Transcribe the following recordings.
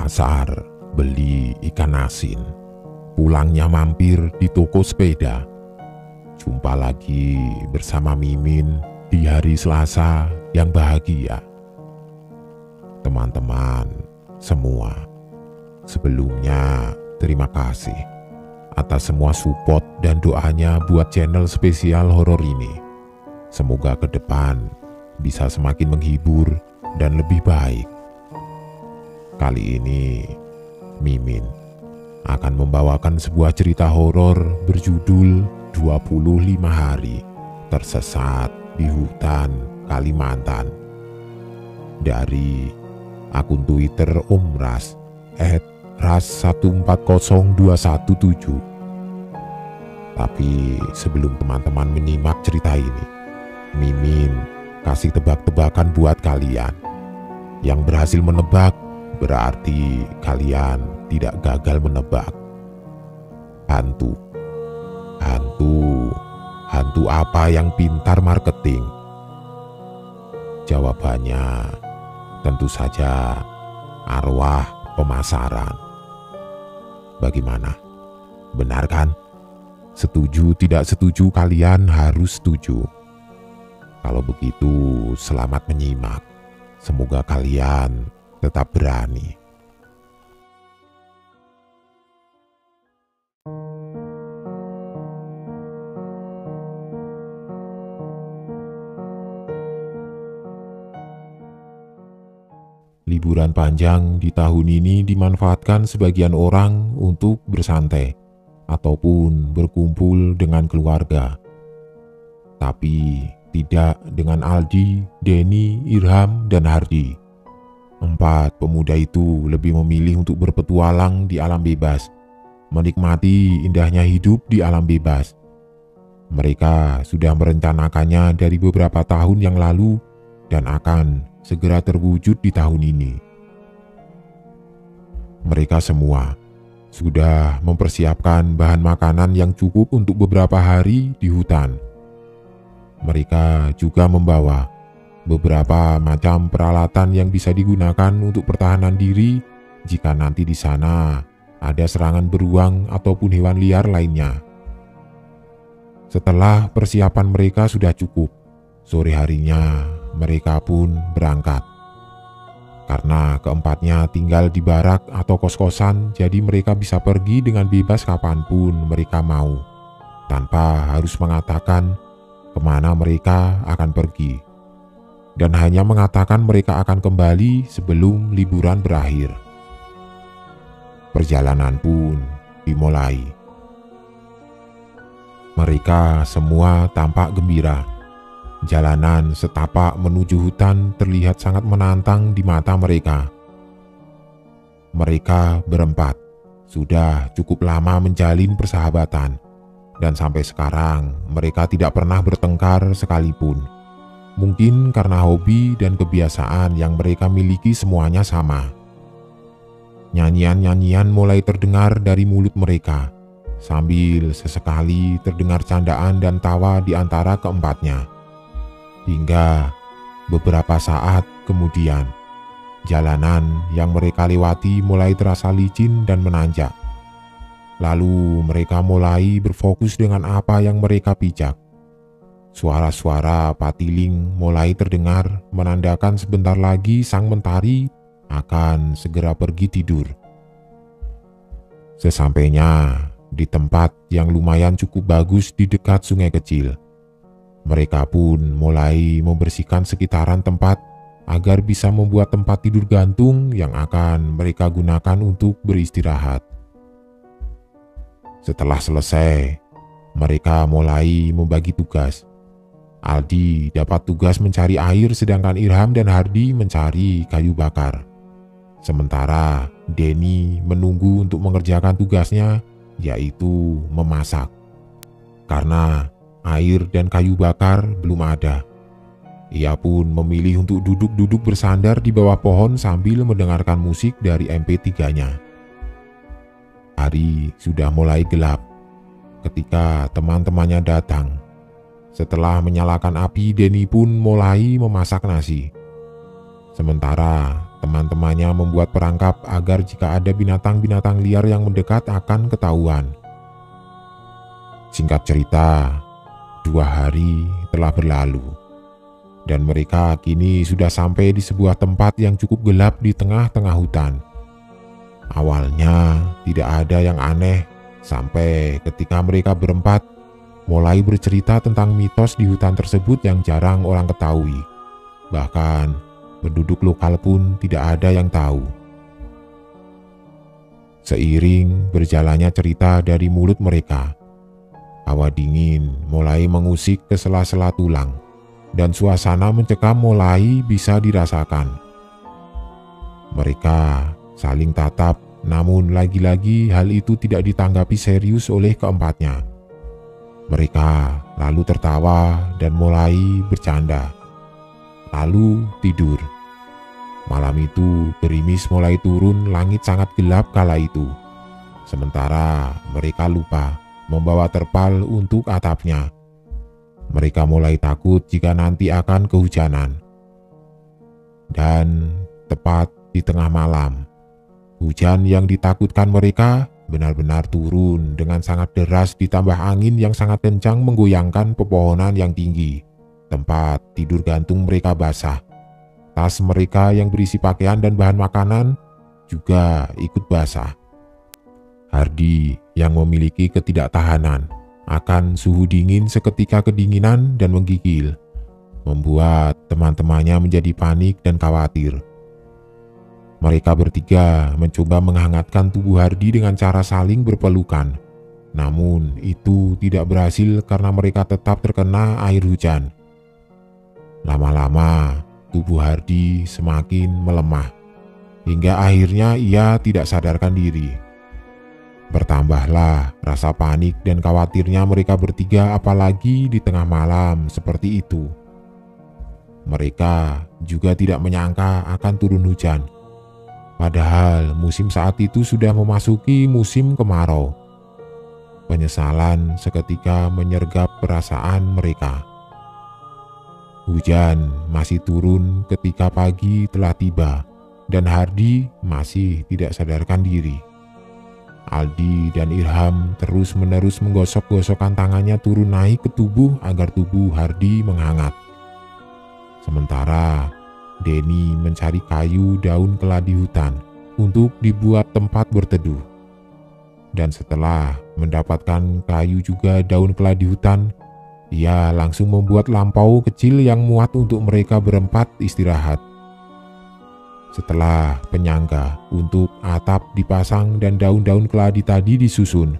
pasar beli ikan asin. Pulangnya mampir di toko sepeda. Jumpa lagi bersama Mimin di hari Selasa yang bahagia. Teman-teman semua, sebelumnya terima kasih atas semua support dan doanya buat channel spesial horor ini. Semoga ke depan bisa semakin menghibur dan lebih baik. Kali ini Mimin akan membawakan sebuah cerita horor berjudul 25 hari tersesat di hutan Kalimantan dari akun Twitter Om Ras @ras140217. Tapi sebelum teman-teman menyimak cerita ini, Mimin kasih tebak-tebakan buat kalian. Yang berhasil menebak berarti kalian tidak gagal menebak. Hantu apa yang pintar marketing? Jawabannya tentu saja arwah pemasaran. Bagaimana? Benar kan? Setuju tidak setuju kalian harus setuju. Kalau begitu selamat menyimak. Semoga kalian tetap berani. Liburan panjang di tahun ini dimanfaatkan sebagian orang untuk bersantai ataupun berkumpul dengan keluarga. Tapi tidak dengan Aldi, Denny, Irham, dan Hardi. 4 pemuda itu lebih memilih untuk berpetualang di alam bebas, menikmati indahnya hidup di alam bebas. Mereka sudah merencanakannya dari beberapa tahun yang lalu dan akan segera terwujud di tahun ini. Mereka semua sudah mempersiapkan bahan makanan yang cukup untuk beberapa hari di hutan. Mereka juga membawa beberapa macam peralatan yang bisa digunakan untuk pertahanan diri jika nanti di sana ada serangan beruang ataupun hewan liar lainnya. Setelah persiapan mereka sudah cukup, sore harinya mereka pun berangkat. Karena keempatnya tinggal di barak atau kos-kosan, jadi mereka bisa pergi dengan bebas kapanpun mereka mau, tanpa harus mengatakan kemana mereka akan pergi, dan hanya mengatakan mereka akan kembali sebelum liburan berakhir. Perjalanan pun dimulai. Mereka semua tampak gembira. Jalanan setapak menuju hutan terlihat sangat menantang di mata mereka. Mereka berempat sudah cukup lama menjalin persahabatan, dan sampai sekarang mereka tidak pernah bertengkar sekalipun. Mungkin karena hobi dan kebiasaan yang mereka miliki semuanya sama. Nyanyian-nyanyian mulai terdengar dari mulut mereka, sambil sesekali terdengar candaan dan tawa di antara keempatnya. Hingga beberapa saat kemudian, jalanan yang mereka lewati mulai terasa licin dan menanjak. Lalu mereka mulai berfokus dengan apa yang mereka pijak. Suara-suara patiling mulai terdengar menandakan sebentar lagi sang mentari akan segera pergi tidur. Sesampainya di tempat yang lumayan cukup bagus di dekat sungai kecil, mereka pun mulai membersihkan sekitaran tempat agar bisa membuat tempat tidur gantung yang akan mereka gunakan untuk beristirahat. Setelah selesai, mereka mulai membagi tugas. Aldi dapat tugas mencari air, sedangkan Irham dan Hardi mencari kayu bakar. Sementara Denny menunggu untuk mengerjakan tugasnya, yaitu memasak. Karena air dan kayu bakar belum ada, ia pun memilih untuk duduk-duduk bersandar di bawah pohon sambil mendengarkan musik dari MP3-nya. Hari sudah mulai gelap ketika teman-temannya datang. Setelah menyalakan api, Denny pun mulai memasak nasi. Sementara teman-temannya membuat perangkap agar jika ada binatang-binatang liar yang mendekat akan ketahuan. Singkat cerita, 2 hari telah berlalu, dan mereka kini sudah sampai di sebuah tempat yang cukup gelap di tengah-tengah hutan. Awalnya tidak ada yang aneh, sampai ketika mereka berempat mulai bercerita tentang mitos di hutan tersebut yang jarang orang ketahui. Bahkan penduduk lokal pun tidak ada yang tahu. Seiring berjalannya cerita dari mulut mereka, hawa dingin mulai mengusik ke sela-sela tulang, dan suasana mencekam mulai bisa dirasakan. Mereka saling tatap, namun lagi-lagi hal itu tidak ditanggapi serius oleh keempatnya. Mereka lalu tertawa dan mulai bercanda, lalu tidur. Malam itu gerimis mulai turun, langit sangat gelap kala itu. Sementara mereka lupa membawa terpal untuk atapnya. Mereka mulai takut jika nanti akan kehujanan. Dan tepat di tengah malam, hujan yang ditakutkan mereka benar-benar turun dengan sangat deras, ditambah angin yang sangat kencang menggoyangkan pepohonan yang tinggi. Tempat tidur gantung mereka basah. Tas mereka yang berisi pakaian dan bahan makanan juga ikut basah. Hardi yang memiliki ketidaktahanan akan suhu dingin seketika kedinginan dan menggigil, membuat teman-temannya menjadi panik dan khawatir. Mereka bertiga mencoba menghangatkan tubuh Hardi dengan cara saling berpelukan. Namun itu tidak berhasil karena mereka tetap terkena air hujan. Lama-lama tubuh Hardi semakin melemah, hingga akhirnya ia tidak sadarkan diri. Bertambahlah rasa panik dan khawatirnya mereka bertiga, apalagi di tengah malam seperti itu. Mereka juga tidak menyangka akan turun hujan. Padahal musim saat itu sudah memasuki musim kemarau. Penyesalan seketika menyergap perasaan mereka. Hujan masih turun ketika pagi telah tiba dan Hardi masih tidak sadarkan diri. Aldi dan Irham terus-menerus menggosok-gosokkan tangannya turun naik ke tubuh agar tubuh Hardi menghangat. Sementara Denny mencari kayu daun keladi hutan untuk dibuat tempat berteduh. Dan setelah mendapatkan kayu juga daun keladi hutan, ia langsung membuat lampau kecil yang muat untuk mereka berempat istirahat. Setelah penyangga untuk atap dipasang dan daun-daun keladi tadi disusun,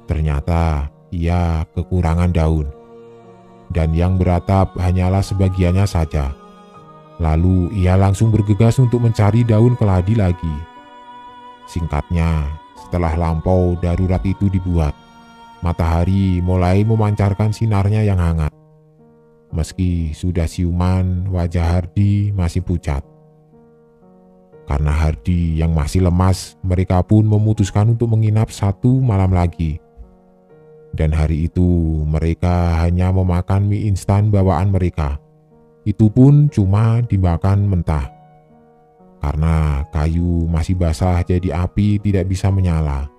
ternyata ia kekurangan daun, dan yang beratap hanyalah sebagiannya saja. Lalu ia langsung bergegas untuk mencari daun keladi lagi. Singkatnya, setelah lampau darurat itu dibuat, matahari mulai memancarkan sinarnya yang hangat. Meski sudah siuman, wajah Hardi masih pucat. Karena Hardi yang masih lemas, mereka pun memutuskan untuk menginap 1 malam lagi. Dan hari itu mereka hanya memakan mie instan bawaan mereka. Itu pun cuma dimakan mentah. Karena kayu masih basah jadi api tidak bisa menyala.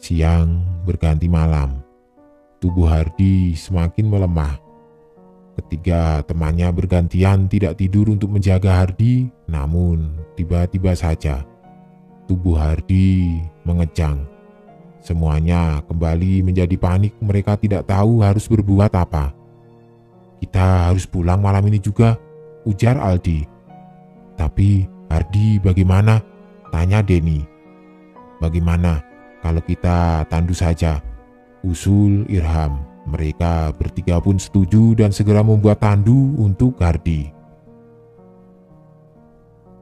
Siang berganti malam. Tubuh Hardi semakin melemah. Ketiga temannya bergantian tidak tidur untuk menjaga Hardi, namun tiba-tiba saja tubuh Hardi mengejang. Semuanya kembali menjadi panik, mereka tidak tahu harus berbuat apa. "Kita harus pulang malam ini juga," ujar Aldi. "Tapi Hardi bagaimana?" tanya Denny. "Bagaimana kalau kita tandu saja?" usul Irham. Mereka bertiga pun setuju dan segera membuat tandu untuk Hardi.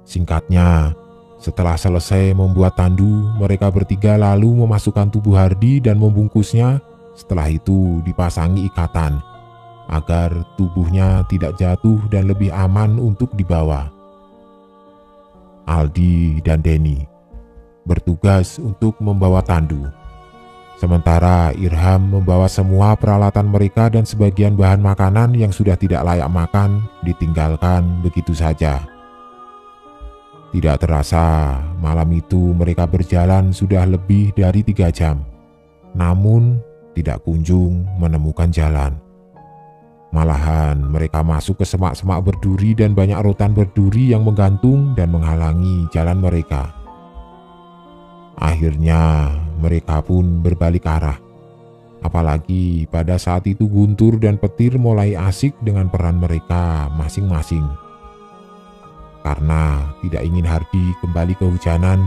Singkatnya, setelah selesai membuat tandu, mereka bertiga lalu memasukkan tubuh Hardi dan membungkusnya. Setelah itu dipasangi ikatan agar tubuhnya tidak jatuh dan lebih aman untuk dibawa. Aldi dan Denny bertugas untuk membawa tandu. Sementara Irham membawa semua peralatan mereka dan sebagian bahan makanan yang sudah tidak layak makan ditinggalkan begitu saja. Tidak terasa, malam itu mereka berjalan sudah lebih dari 3 jam. Namun, tidak kunjung menemukan jalan. Malahan mereka masuk ke semak-semak berduri dan banyak rotan berduri yang menggantung dan menghalangi jalan mereka. Akhirnya mereka pun berbalik arah. Apalagi pada saat itu Guntur dan Petir mulai asik dengan peran mereka masing-masing. Karena tidak ingin Hardi kembali kehujanan,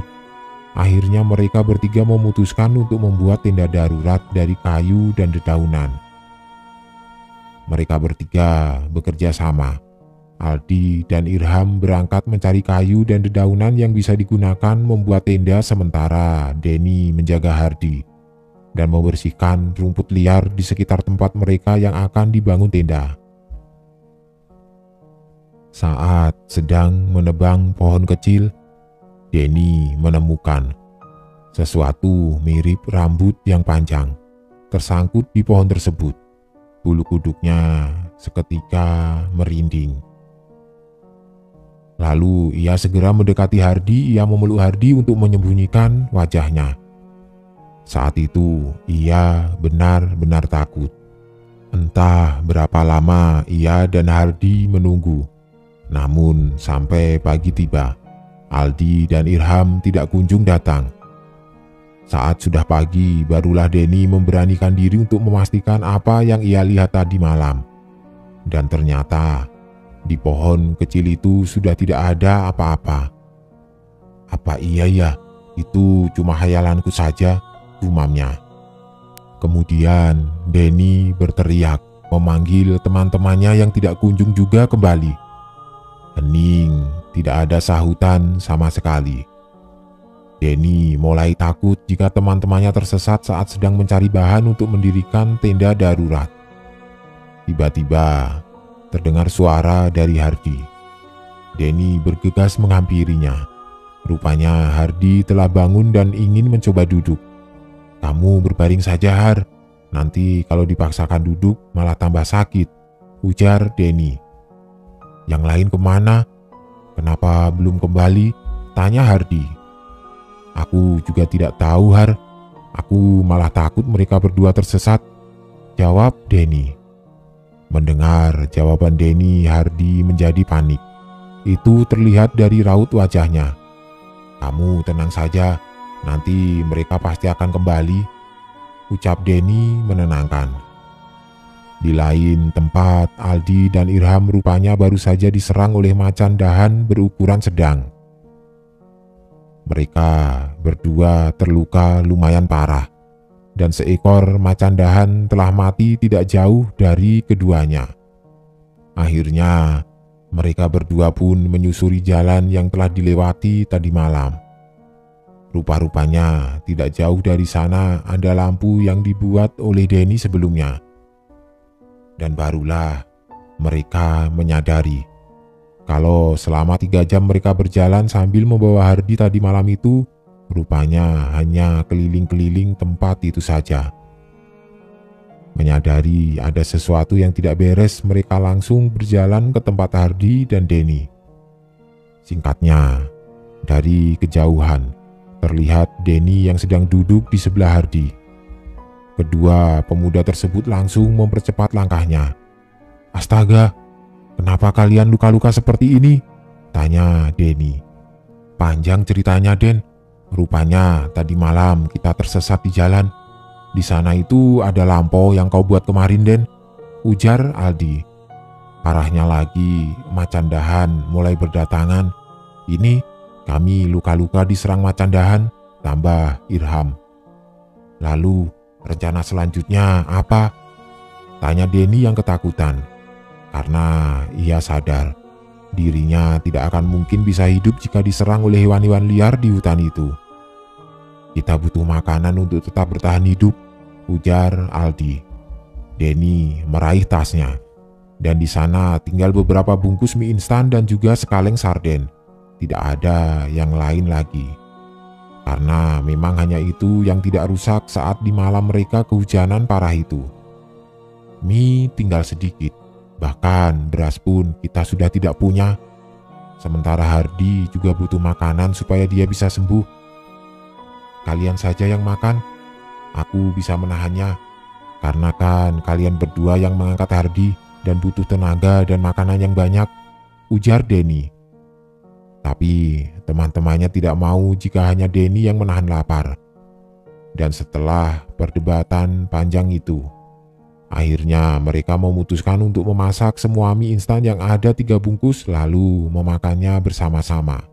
akhirnya mereka bertiga memutuskan untuk membuat tenda darurat dari kayu dan dedaunan. Mereka bertiga bekerja sama. Aldi dan Irham berangkat mencari kayu dan dedaunan yang bisa digunakan membuat tenda, sementara Denny menjaga Hardi dan membersihkan rumput liar di sekitar tempat mereka yang akan dibangun tenda. Saat sedang menebang pohon kecil, Denny menemukan sesuatu mirip rambut yang panjang tersangkut di pohon tersebut. Bulu kuduknya seketika merinding. Lalu ia segera mendekati Hardi. Ia memeluk Hardi untuk menyembunyikan wajahnya. Saat itu ia benar-benar takut. Entah berapa lama ia dan Hardi menunggu. Namun sampai pagi tiba, Aldi dan Irham tidak kunjung datang. Saat sudah pagi, barulah Denny memberanikan diri untuk memastikan apa yang ia lihat tadi malam. Dan ternyata di pohon kecil itu sudah tidak ada apa-apa. Apa iya ya, itu cuma khayalanku saja, gumamnya. Kemudian Denny berteriak memanggil teman-temannya yang tidak kunjung juga kembali. Hening, tidak ada sahutan sama sekali. Denny mulai takut jika teman-temannya tersesat saat sedang mencari bahan untuk mendirikan tenda darurat. Tiba-tiba terdengar suara dari Hardi. Denny bergegas menghampirinya. Rupanya Hardi telah bangun dan ingin mencoba duduk. "Kamu berbaring saja, Har. Nanti kalau dipaksakan duduk malah tambah sakit," ujar Denny. "Yang lain kemana? Kenapa belum kembali?" tanya Hardi. "Aku juga tidak tahu, Har. Aku malah takut mereka berdua tersesat," jawab Denny. Mendengar jawaban Denny, Hardi menjadi panik. Itu terlihat dari raut wajahnya. "Kamu tenang saja, nanti mereka pasti akan kembali," ucap Denny menenangkan. Di lain tempat, Aldi dan Irham rupanya baru saja diserang oleh macan dahan berukuran sedang. Mereka berdua terluka lumayan parah, dan seekor macan dahan telah mati tidak jauh dari keduanya. Akhirnya, mereka berdua pun menyusuri jalan yang telah dilewati tadi malam. Rupa-rupanya tidak jauh dari sana ada lampu yang dibuat oleh Denny sebelumnya. Dan barulah mereka menyadari kalau selama 3 jam mereka berjalan sambil membawa Hardi tadi malam itu, rupanya hanya keliling-keliling tempat itu saja. Menyadari ada sesuatu yang tidak beres, mereka langsung berjalan ke tempat Hardi dan Denny. Singkatnya, dari kejauhan terlihat Denny yang sedang duduk di sebelah Hardi. Kedua pemuda tersebut langsung mempercepat langkahnya. "Astaga, kenapa kalian luka-luka seperti ini?" tanya Denny. "Panjang ceritanya, Den. Rupanya tadi malam kita tersesat di jalan. Di sana itu ada lampau yang kau buat kemarin, Den," ujar Aldi. "Parahnya lagi, macan dahan mulai berdatangan. Ini kami luka-luka diserang macan dahan," tambah Irham. "Lalu rencana selanjutnya apa?" tanya Denny yang ketakutan, karena ia sadar dirinya tidak akan mungkin bisa hidup jika diserang oleh hewan-hewan liar di hutan itu. "Kita butuh makanan untuk tetap bertahan hidup," ujar Aldi. Denny meraih tasnya, dan di sana tinggal beberapa bungkus mie instan dan juga sekaleng sarden. Tidak ada yang lain lagi. Karena memang hanya itu yang tidak rusak saat di malam mereka kehujanan parah itu. Mie tinggal sedikit, bahkan beras pun kita sudah tidak punya. Sementara Hardi juga butuh makanan supaya dia bisa sembuh. Kalian saja yang makan, aku bisa menahannya. Karena kan kalian berdua yang mengangkat Hardi dan butuh tenaga dan makanan yang banyak, ujar Denny. Tapi teman-temannya tidak mau jika hanya Denny yang menahan lapar. Dan setelah perdebatan panjang itu, akhirnya mereka memutuskan untuk memasak semua mie instan yang ada 3 bungkus lalu memakannya bersama-sama.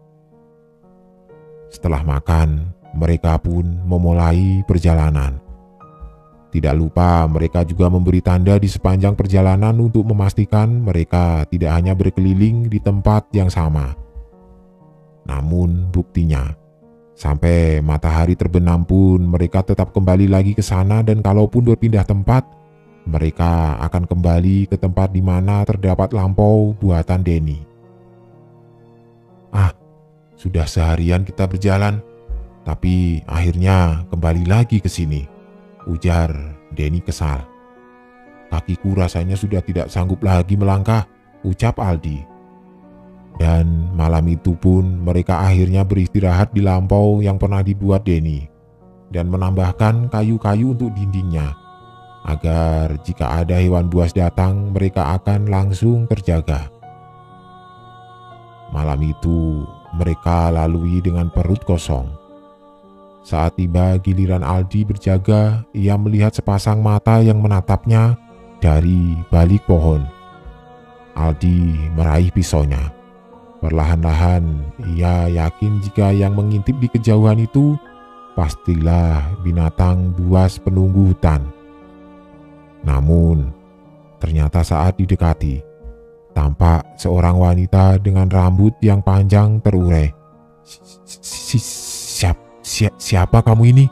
Setelah makan, mereka pun memulai perjalanan. Tidak lupa mereka juga memberi tanda di sepanjang perjalanan untuk memastikan mereka tidak hanya berkeliling di tempat yang sama. Namun buktinya, sampai matahari terbenam pun mereka tetap kembali lagi ke sana, dan kalaupun berpindah tempat, mereka akan kembali ke tempat di mana terdapat lampau buatan Denny. Sudah seharian kita berjalan, tapi akhirnya kembali lagi ke sini, ujar Denny kesal. Kakiku rasanya sudah tidak sanggup lagi melangkah, ucap Aldi. Dan malam itu pun mereka akhirnya beristirahat di lampau yang pernah dibuat Denny dan menambahkan kayu-kayu untuk dindingnya, agar jika ada hewan buas datang mereka akan langsung terjaga. Malam itu mereka lalui dengan perut kosong. Saat tiba giliran Aldi berjaga, ia melihat sepasang mata yang menatapnya dari balik pohon. Aldi meraih pisaunya. Perlahan-lahan ia yakin jika yang mengintip di kejauhan itu pastilah binatang buas penunggu hutan. Namun ternyata saat didekati, tampak seorang wanita dengan rambut yang panjang terurai. Siapa kamu ini?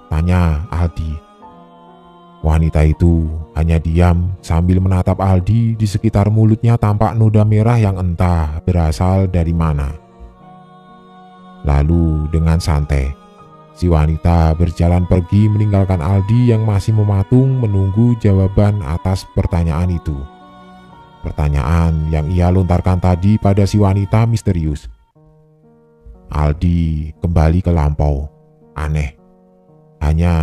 Tanya Aldi. Wanita itu hanya diam sambil menatap Aldi. Di sekitar mulutnya tampak noda merah yang entah berasal dari mana. Lalu dengan santai, si wanita berjalan pergi meninggalkan Aldi yang masih mematung menunggu jawaban atas pertanyaan itu. Pertanyaan yang ia lontarkan tadi pada si wanita misterius. Aldi kembali ke lampau. Aneh, hanya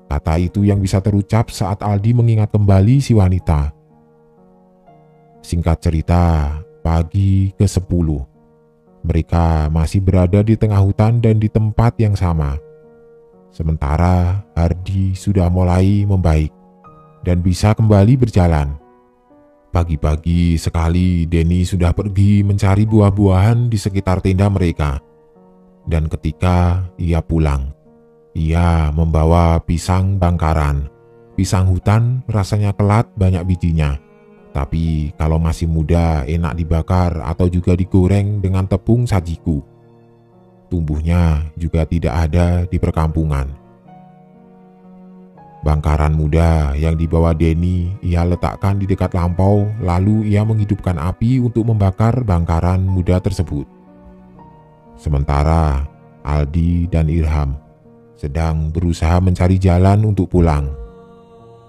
kata itu yang bisa terucap saat Aldi mengingat kembali si wanita. Singkat cerita, pagi ke-10, mereka masih berada di tengah hutan dan di tempat yang sama. Sementara Hardi sudah mulai membaik dan bisa kembali berjalan. Pagi-pagi sekali Denny sudah pergi mencari buah-buahan di sekitar tenda mereka. Dan ketika ia pulang, ia membawa pisang bangkaran. Pisang hutan rasanya kelat, banyak bijinya. Tapi kalau masih muda enak dibakar atau juga digoreng dengan tepung sajiku. Tumbuhnya juga tidak ada di perkampungan. Bangkaran muda yang dibawa Denny ia letakkan di dekat lampau, lalu ia menghidupkan api untuk membakar bangkaran muda tersebut. Sementara Aldi dan Irham sedang berusaha mencari jalan untuk pulang.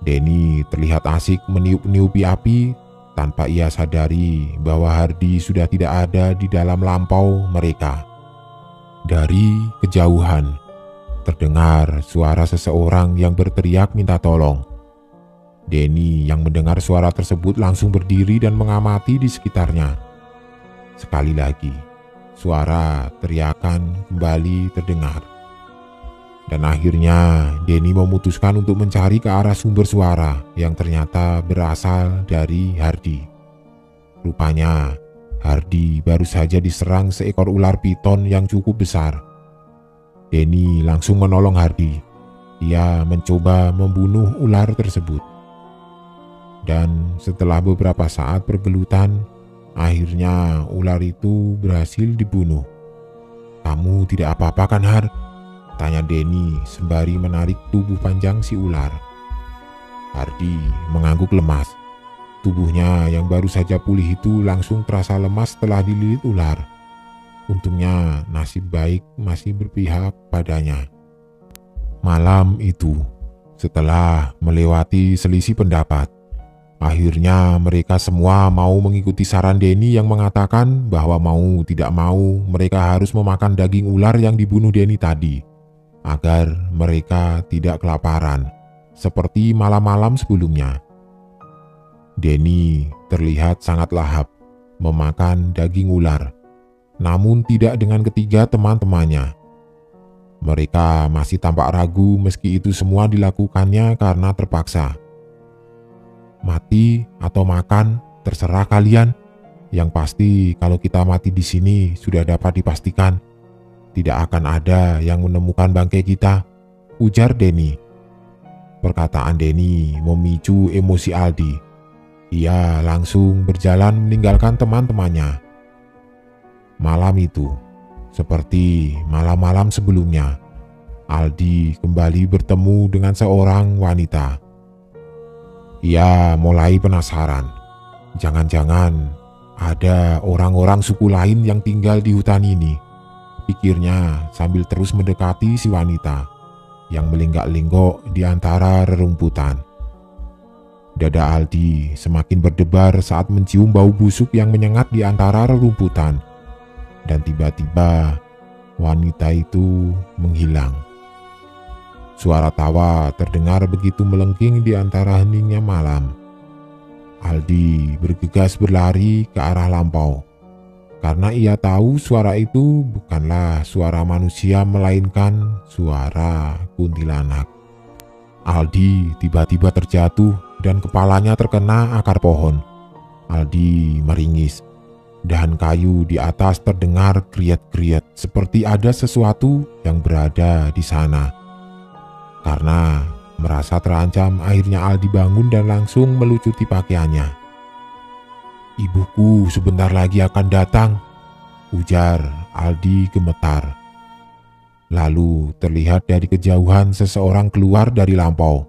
Denny terlihat asik meniup-niupi api tanpa ia sadari bahwa Hardi sudah tidak ada di dalam lampau mereka. Dari kejauhan terdengar suara seseorang yang berteriak minta tolong. Denny yang mendengar suara tersebut langsung berdiri dan mengamati di sekitarnya. Sekali lagi, suara teriakan kembali terdengar. Dan akhirnya Denny memutuskan untuk mencari ke arah sumber suara yang ternyata berasal dari Hardi. Rupanya Hardi baru saja diserang seekor ular piton yang cukup besar. Denny langsung menolong Hardi. Ia mencoba membunuh ular tersebut. Dan setelah beberapa saat pergelutan, akhirnya ular itu berhasil dibunuh. Kamu tidak apa-apa kan, Har? Tanya Denny sembari menarik tubuh panjang si ular. Hardi mengangguk lemas. Tubuhnya yang baru saja pulih itu langsung terasa lemas setelah dililit ular. Untungnya nasib baik masih berpihak padanya. Malam itu, setelah melewati selisih pendapat, Akhirnya mereka semua mau mengikuti saran Denny yang mengatakan bahwa mau tidak mau mereka harus memakan daging ular yang dibunuh Denny tadi, agar mereka tidak kelaparan, seperti malam-malam sebelumnya. Denny terlihat sangat lahap memakan daging ular, namun tidak dengan ketiga teman-temannya. Mereka masih tampak ragu meski itu semua dilakukannya karena terpaksa. Mati atau makan, terserah kalian. Yang pasti kalau kita mati di sini sudah dapat dipastikan tidak akan ada yang menemukan bangkai kita, ujar Denny. Perkataan Denny memicu emosi Aldi. Ia langsung berjalan meninggalkan teman-temannya. Malam itu, seperti malam-malam sebelumnya, Aldi kembali bertemu dengan seorang wanita. Ia mulai penasaran. Jangan-jangan ada orang-orang suku lain yang tinggal di hutan ini, pikirnya sambil terus mendekati si wanita yang melinggak-linggok di antara rerumputan. Dada Aldi semakin berdebar saat mencium bau busuk yang menyengat di antara rerumputan. Dan tiba-tiba wanita itu menghilang. Suara tawa terdengar begitu melengking di antara heningnya malam. Aldi bergegas berlari ke arah lampau, karena ia tahu suara itu bukanlah suara manusia melainkan suara kuntilanak. Aldi tiba-tiba terjatuh dan kepalanya terkena akar pohon. Aldi meringis. Dahan kayu di atas terdengar kriat-kriat seperti ada sesuatu yang berada di sana. Karena merasa terancam, akhirnya Aldi bangun dan langsung melucuti pakaiannya. "Ibuku sebentar lagi akan datang," ujar Aldi gemetar. Lalu terlihat dari kejauhan seseorang keluar dari lampau.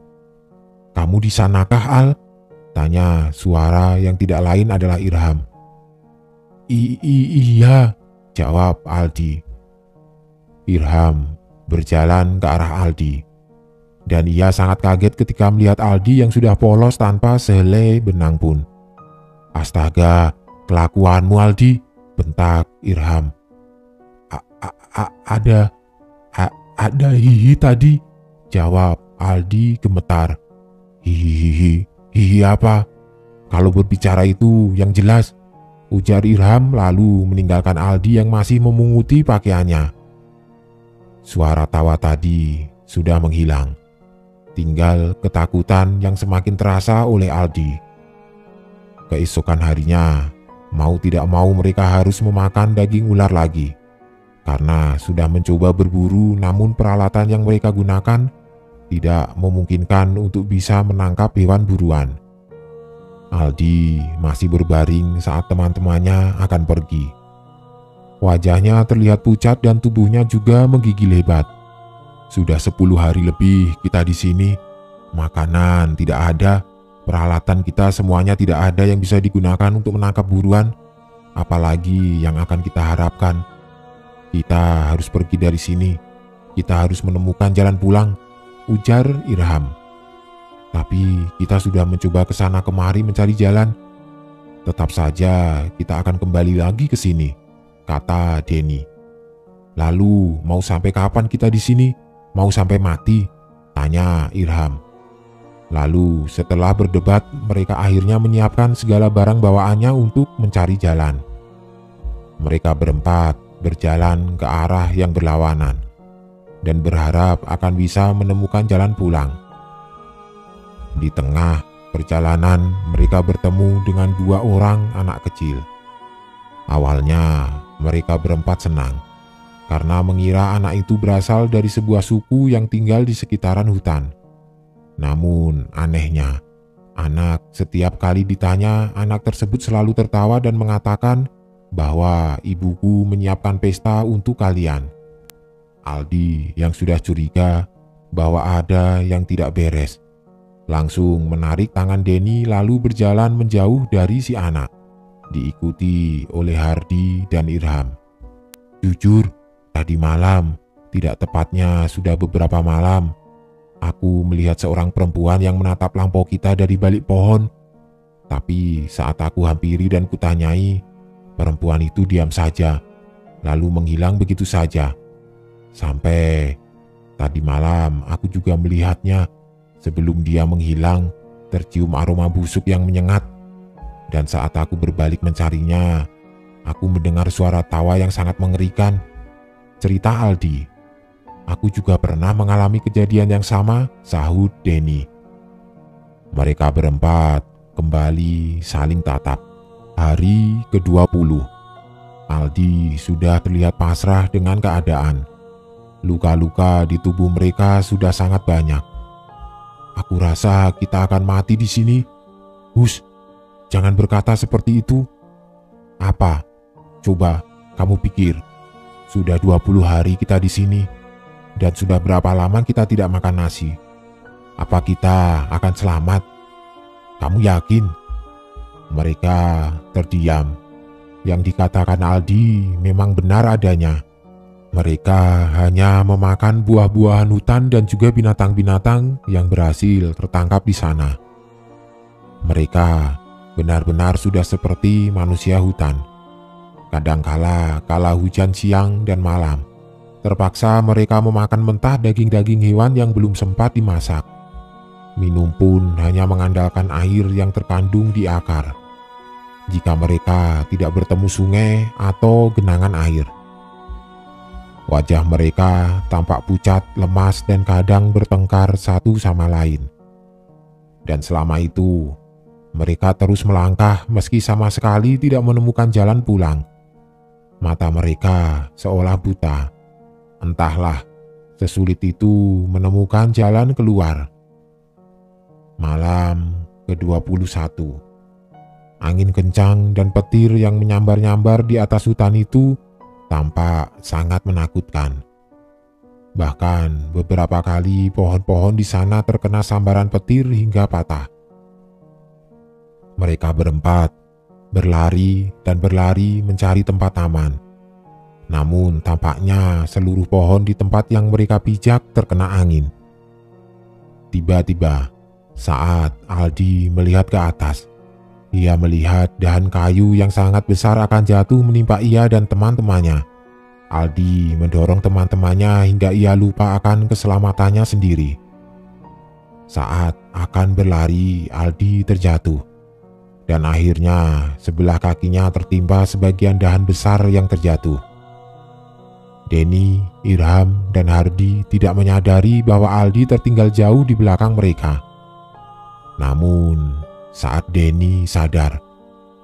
"Kamu di sanakah, Al?" tanya suara yang tidak lain adalah Irham. Iya, jawab Aldi. Irham berjalan ke arah Aldi. Dan ia sangat kaget ketika melihat Aldi yang sudah polos tanpa sehelai benang pun. "Astaga, kelakuanmu Aldi," bentak Irham. Ada hihi tadi," jawab Aldi gemetar. Hihi apa? Kalau berbicara itu yang jelas," ujar Irham lalu meninggalkan Aldi yang masih memunguti pakaiannya. Suara tawa tadi sudah menghilang. Tinggal ketakutan yang semakin terasa oleh Aldi. Keesokan harinya, mau tidak mau mereka harus memakan daging ular lagi. Karena sudah mencoba berburu namun peralatan yang mereka gunakan tidak memungkinkan untuk bisa menangkap hewan buruan. Aldi masih berbaring saat teman-temannya akan pergi. Wajahnya terlihat pucat dan tubuhnya juga menggigil hebat. "Sudah 10 hari lebih kita di sini, makanan tidak ada, peralatan kita semuanya tidak ada yang bisa digunakan untuk menangkap buruan, apalagi yang akan kita harapkan. Kita harus pergi dari sini, kita harus menemukan jalan pulang," ujar Irham. "Tapi kita sudah mencoba ke sana kemari mencari jalan. Tetap saja kita akan kembali lagi ke sini," kata Denny. "Lalu mau sampai kapan kita di sini? Mau sampai mati?" tanya Irham. Lalu setelah berdebat, mereka akhirnya menyiapkan segala barang bawaannya untuk mencari jalan. Mereka berempat berjalan ke arah yang berlawanan dan berharap akan bisa menemukan jalan pulang. Di tengah perjalanan, mereka bertemu dengan 2 orang anak kecil. Awalnya mereka berempat senang karena mengira anak itu berasal dari sebuah suku yang tinggal di sekitaran hutan. Namun anehnya, anak setiap kali ditanya, anak tersebut selalu tertawa dan mengatakan bahwa ibuku menyiapkan pesta untuk kalian. Aldi yang sudah curiga bahwa ada yang tidak beres, langsung menarik tangan Denny lalu berjalan menjauh dari si anak, diikuti oleh Hardi dan Irham. "Jujur, tadi malam, tidak tepatnya sudah beberapa malam, aku melihat seorang perempuan yang menatap lampau kita dari balik pohon. Tapi saat aku hampiri dan kutanyai, perempuan itu diam saja, lalu menghilang begitu saja. Sampai tadi malam aku juga melihatnya. Sebelum dia menghilang, tercium aroma busuk yang menyengat. Dan saat aku berbalik mencarinya, aku mendengar suara tawa yang sangat mengerikan. Cerita Aldi. Aku juga pernah mengalami kejadian yang sama, sahut Denny. Mereka berempat kembali saling tatap. Hari ke-20. Aldi sudah terlihat pasrah dengan keadaan. Luka-luka di tubuh mereka sudah sangat banyak. Aku rasa kita akan mati di sini. Hus, jangan berkata seperti itu. Apa? Coba kamu pikir. Sudah 20 hari kita di sini. Dan sudah berapa lama kita tidak makan nasi? Apa kita akan selamat? Kamu yakin? Mereka terdiam. Yang dikatakan Aldi memang benar adanya. Mereka hanya memakan buah-buahan hutan dan juga binatang-binatang yang berhasil tertangkap di sana. Mereka benar-benar sudah seperti manusia hutan. Kadangkala kala hujan siang dan malam, terpaksa mereka memakan mentah daging-daging hewan yang belum sempat dimasak. Minum pun hanya mengandalkan air yang terkandung di akar. Jika mereka tidak bertemu sungai atau genangan air. Wajah mereka tampak pucat, lemas, dan kadang bertengkar satu sama lain. Dan selama itu, mereka terus melangkah meski sama sekali tidak menemukan jalan pulang. Mata mereka seolah buta. Entahlah, sesulit itu menemukan jalan keluar. Malam ke-21. Angin kencang dan petir yang menyambar-nyambar di atas hutan itu tampak sangat menakutkan. Bahkan beberapa kali pohon-pohon di sana terkena sambaran petir hingga patah. Mereka berempat berlari dan berlari mencari tempat aman. Namun tampaknya seluruh pohon di tempat yang mereka pijak terkena angin. Tiba-tiba saat Aldi melihat ke atas, ia melihat dahan kayu yang sangat besar akan jatuh menimpa ia dan teman-temannya. Aldi mendorong teman-temannya hingga ia lupa akan keselamatannya sendiri. Saat akan berlari, Aldi terjatuh. Dan akhirnya sebelah kakinya tertimpa sebagian dahan besar yang terjatuh. Denny, Irham, dan Hardi tidak menyadari bahwa Aldi tertinggal jauh di belakang mereka. Namun saat Denny sadar,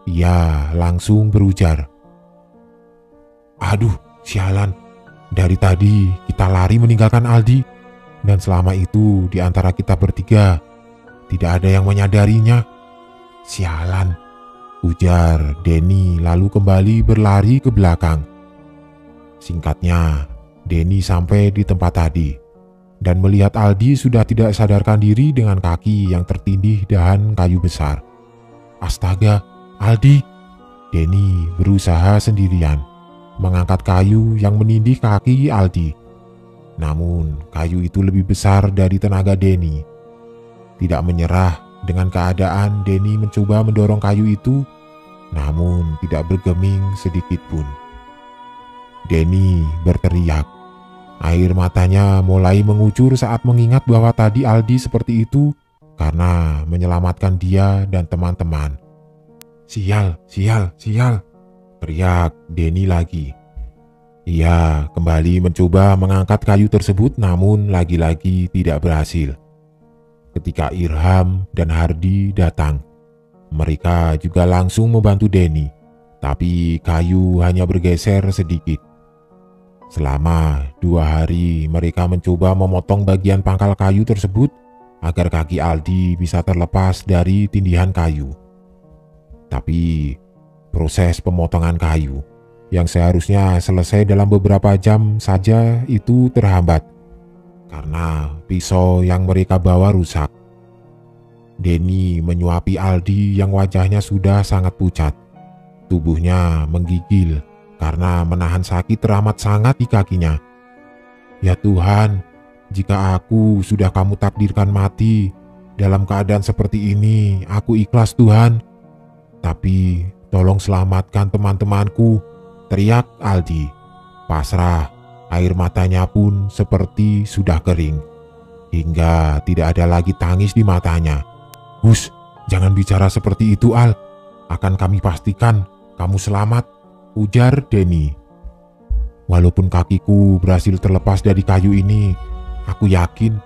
ia langsung berujar, "Aduh, sialan. Dari tadi kita lari meninggalkan Aldi. Dan selama itu di antara kita bertiga, tidak ada yang menyadarinya. Sialan," ujar Denny lalu kembali berlari ke belakang. Singkatnya, Denny sampai di tempat tadi dan melihat Aldi sudah tidak sadarkan diri dengan kaki yang tertindih dahan kayu besar. Astaga, Aldi! Denny berusaha sendirian mengangkat kayu yang menindih kaki Aldi. Namun kayu itu lebih besar dari tenaga Denny. Tidak menyerah dengan keadaan, Denny mencoba mendorong kayu itu, namun tidak bergeming sedikit pun. Denny berteriak. Air matanya mulai mengucur saat mengingat bahwa tadi Aldi seperti itu karena menyelamatkan dia dan teman-teman. "Sial, sial, sial!" teriak Denny lagi. Ia kembali mencoba mengangkat kayu tersebut, namun lagi-lagi tidak berhasil. Ketika Irham dan Hardi datang, mereka juga langsung membantu Denny, tapi kayu hanya bergeser sedikit. Selama 2 hari mereka mencoba memotong bagian pangkal kayu tersebut agar kaki Aldi bisa terlepas dari tindihan kayu. Tapi proses pemotongan kayu yang seharusnya selesai dalam beberapa jam saja itu terhambat karena pisau yang mereka bawa rusak. Denny menyuapi Aldi yang wajahnya sudah sangat pucat. Tubuhnya menggigil karena menahan sakit teramat sangat di kakinya. "Ya Tuhan, jika aku sudah kamu takdirkan mati dalam keadaan seperti ini, aku ikhlas Tuhan," Tapi tolong selamatkan teman-temanku, teriak Aldi. Pasrah, air matanya pun seperti sudah kering, hingga tidak ada lagi tangis di matanya. "Hus, jangan bicara seperti itu, Al. Akan kami pastikan kamu selamat," ujar Denny. "Walaupun kakiku berhasil terlepas dari kayu ini, aku yakin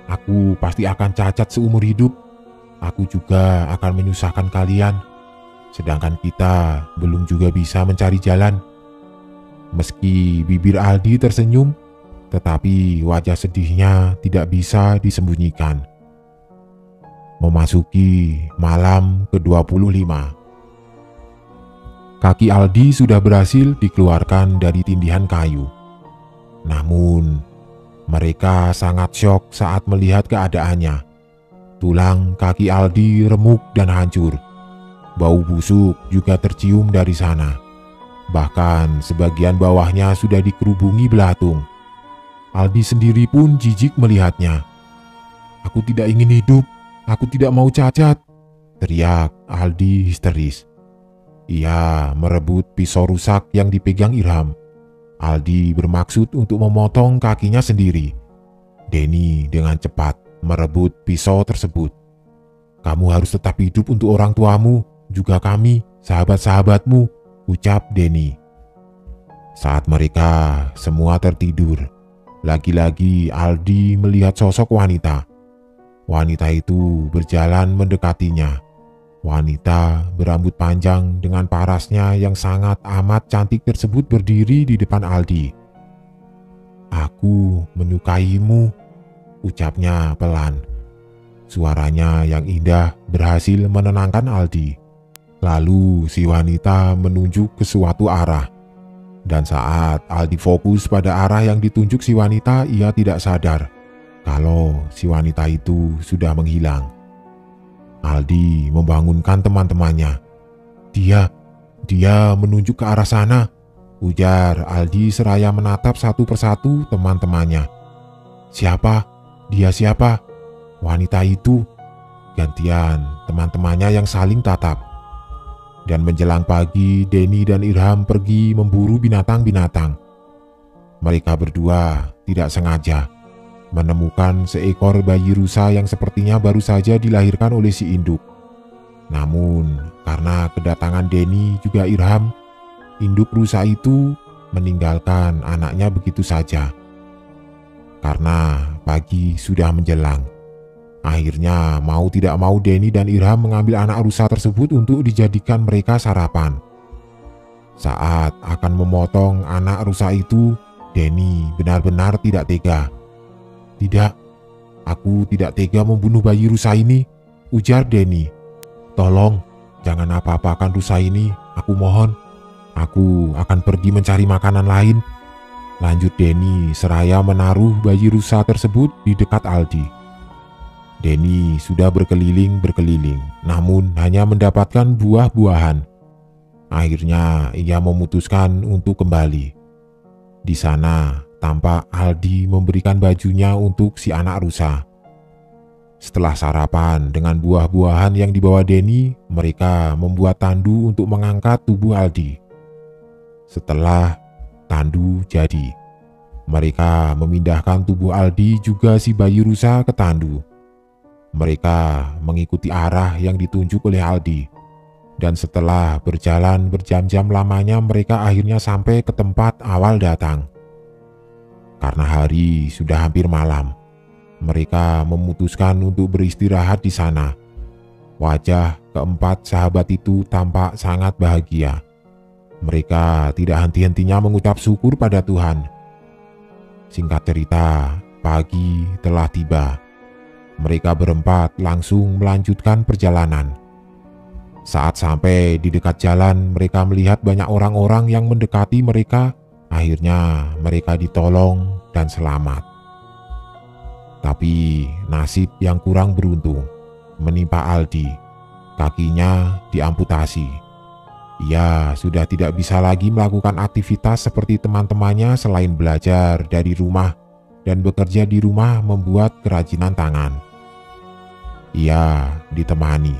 aku pasti akan cacat seumur hidup. Aku juga akan menyusahkan kalian. Sedangkan kita belum juga bisa mencari jalan." Meski bibir Aldi tersenyum, tetapi wajah sedihnya tidak bisa disembunyikan. Memasuki malam ke-25. Kaki Aldi sudah berhasil dikeluarkan dari tindihan kayu. Namun, mereka sangat syok saat melihat keadaannya. Tulang kaki Aldi remuk dan hancur. Bau busuk juga tercium dari sana. Bahkan sebagian bawahnya sudah dikerubungi belatung. Aldi sendiri pun jijik melihatnya. "Aku tidak ingin hidup, aku tidak mau cacat," teriak Aldi histeris. Ia merebut pisau rusak yang dipegang Irham. Aldi bermaksud untuk memotong kakinya sendiri. Denny dengan cepat merebut pisau tersebut. "Kamu harus tetap hidup untuk orang tuamu, juga kami, sahabat-sahabatmu," ucap Denny. Saat mereka semua tertidur, lagi-lagi Aldi melihat sosok wanita. Wanita itu berjalan mendekatinya. Wanita berambut panjang dengan parasnya yang sangat amat cantik tersebut berdiri di depan Aldi. "Aku menyukaimu," ucapnya pelan. Suaranya yang indah berhasil menenangkan Aldi. Lalu si wanita menunjuk ke suatu arah. Dan saat Aldi fokus pada arah yang ditunjuk si wanita, ia tidak sadar kalau si wanita itu sudah menghilang. Aldi membangunkan teman-temannya. Dia menunjuk ke arah sana," ujar Aldi seraya menatap satu persatu teman-temannya. "Siapa? Dia siapa?" "Wanita itu," gantian teman-temannya yang saling tatap. Dan menjelang pagi, Denny dan Irham pergi memburu binatang-binatang. Mereka berdua tidak sengaja menemukan seekor bayi rusa yang sepertinya baru saja dilahirkan oleh si induk. Namun, karena kedatangan Denny juga Irham, induk rusa itu meninggalkan anaknya begitu saja. Karena pagi sudah menjelang, akhirnya mau tidak mau Denny dan Irham mengambil anak rusa tersebut untuk dijadikan mereka sarapan. Saat akan memotong anak rusa itu, Denny benar-benar tidak tega. "Tidak, aku tidak tega membunuh bayi rusa ini," ujar Denny. "Tolong, jangan apa-apakan rusa ini, aku mohon. Aku akan pergi mencari makanan lain," lanjut Denny seraya menaruh bayi rusa tersebut di dekat Aldi. Denny sudah berkeliling, namun hanya mendapatkan buah-buahan. Akhirnya ia memutuskan untuk kembali. Di sana tampak Aldi memberikan bajunya untuk si anak rusa. Setelah sarapan dengan buah-buahan yang dibawa Denny, mereka membuat tandu untuk mengangkat tubuh Aldi. Setelah tandu jadi, mereka memindahkan tubuh Aldi juga si bayi rusa ke tandu. Mereka mengikuti arah yang ditunjuk oleh Aldi, dan setelah berjalan berjam-jam lamanya mereka akhirnya sampai ke tempat awal datang. Karena hari sudah hampir malam, mereka memutuskan untuk beristirahat di sana. Wajah keempat sahabat itu tampak sangat bahagia. Mereka tidak henti-hentinya mengucap syukur pada Tuhan. Singkat cerita, pagi telah tiba. Mereka berempat langsung melanjutkan perjalanan. Saat sampai di dekat jalan, mereka melihat banyak orang-orang yang mendekati mereka. Akhirnya mereka ditolong dan selamat. Tapi nasib yang kurang beruntung menimpa Aldi. Kakinya diamputasi. Ia sudah tidak bisa lagi melakukan aktivitas seperti teman-temannya selain belajar dari rumah dan bekerja di rumah membuat kerajinan tangan. Ia ditemani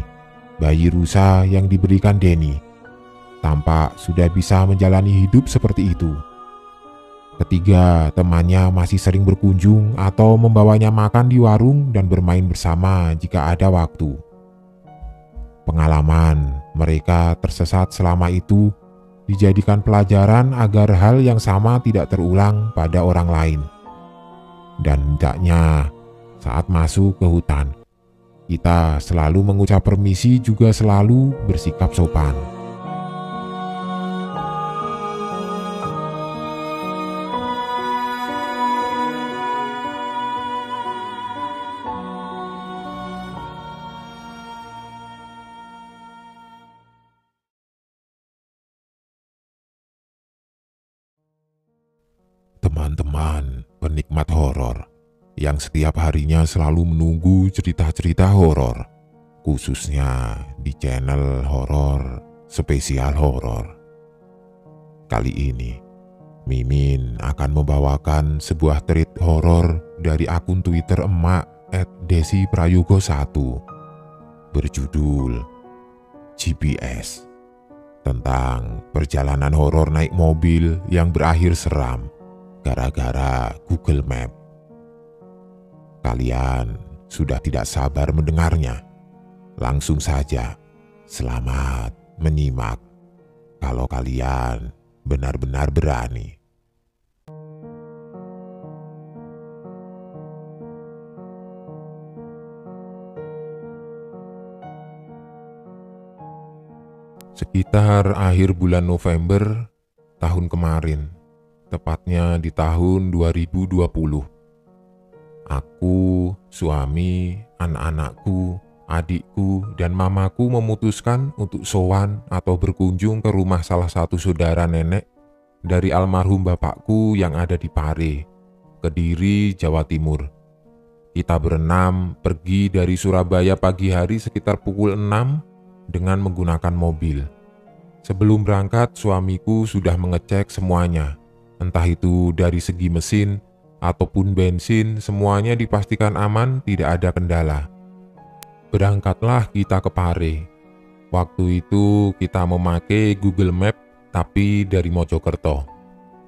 bayi rusa yang diberikan Denny. Tampak sudah bisa menjalani hidup seperti itu. Ketiga, temannya masih sering berkunjung atau membawanya makan di warung dan bermain bersama jika ada waktu. Pengalaman mereka tersesat selama itu dijadikan pelajaran agar hal yang sama tidak terulang pada orang lain. Dan hendaknya saat masuk ke hutan, kita selalu mengucap permisi, juga selalu bersikap sopan. Teman-teman penikmat horor yang setiap harinya selalu menunggu cerita-cerita horor, khususnya di channel horor spesial horor. Kali ini, Mimin akan membawakan sebuah thread horor dari akun Twitter emak @desiprayogo1 berjudul GPS, tentang perjalanan horor naik mobil yang berakhir seram gara-gara Google Map. Kalian sudah tidak sabar mendengarnya? Langsung saja, selamat menyimak kalau kalian benar-benar berani. Sekitar akhir bulan November tahun kemarin, tepatnya di tahun 2020. Aku, suami, anak-anakku, adikku, dan mamaku memutuskan untuk sowan atau berkunjung ke rumah salah satu saudara nenek dari almarhum bapakku yang ada di Pare, Kediri, Jawa Timur. Kita berenam pergi dari Surabaya pagi hari sekitar pukul 6 dengan menggunakan mobil. Sebelum berangkat, suamiku sudah mengecek semuanya. Entah itu dari segi mesin ataupun bensin, semuanya dipastikan aman, tidak ada kendala. Berangkatlah kita ke Pare. Waktu itu kita memakai Google Map tapi dari Mojokerto,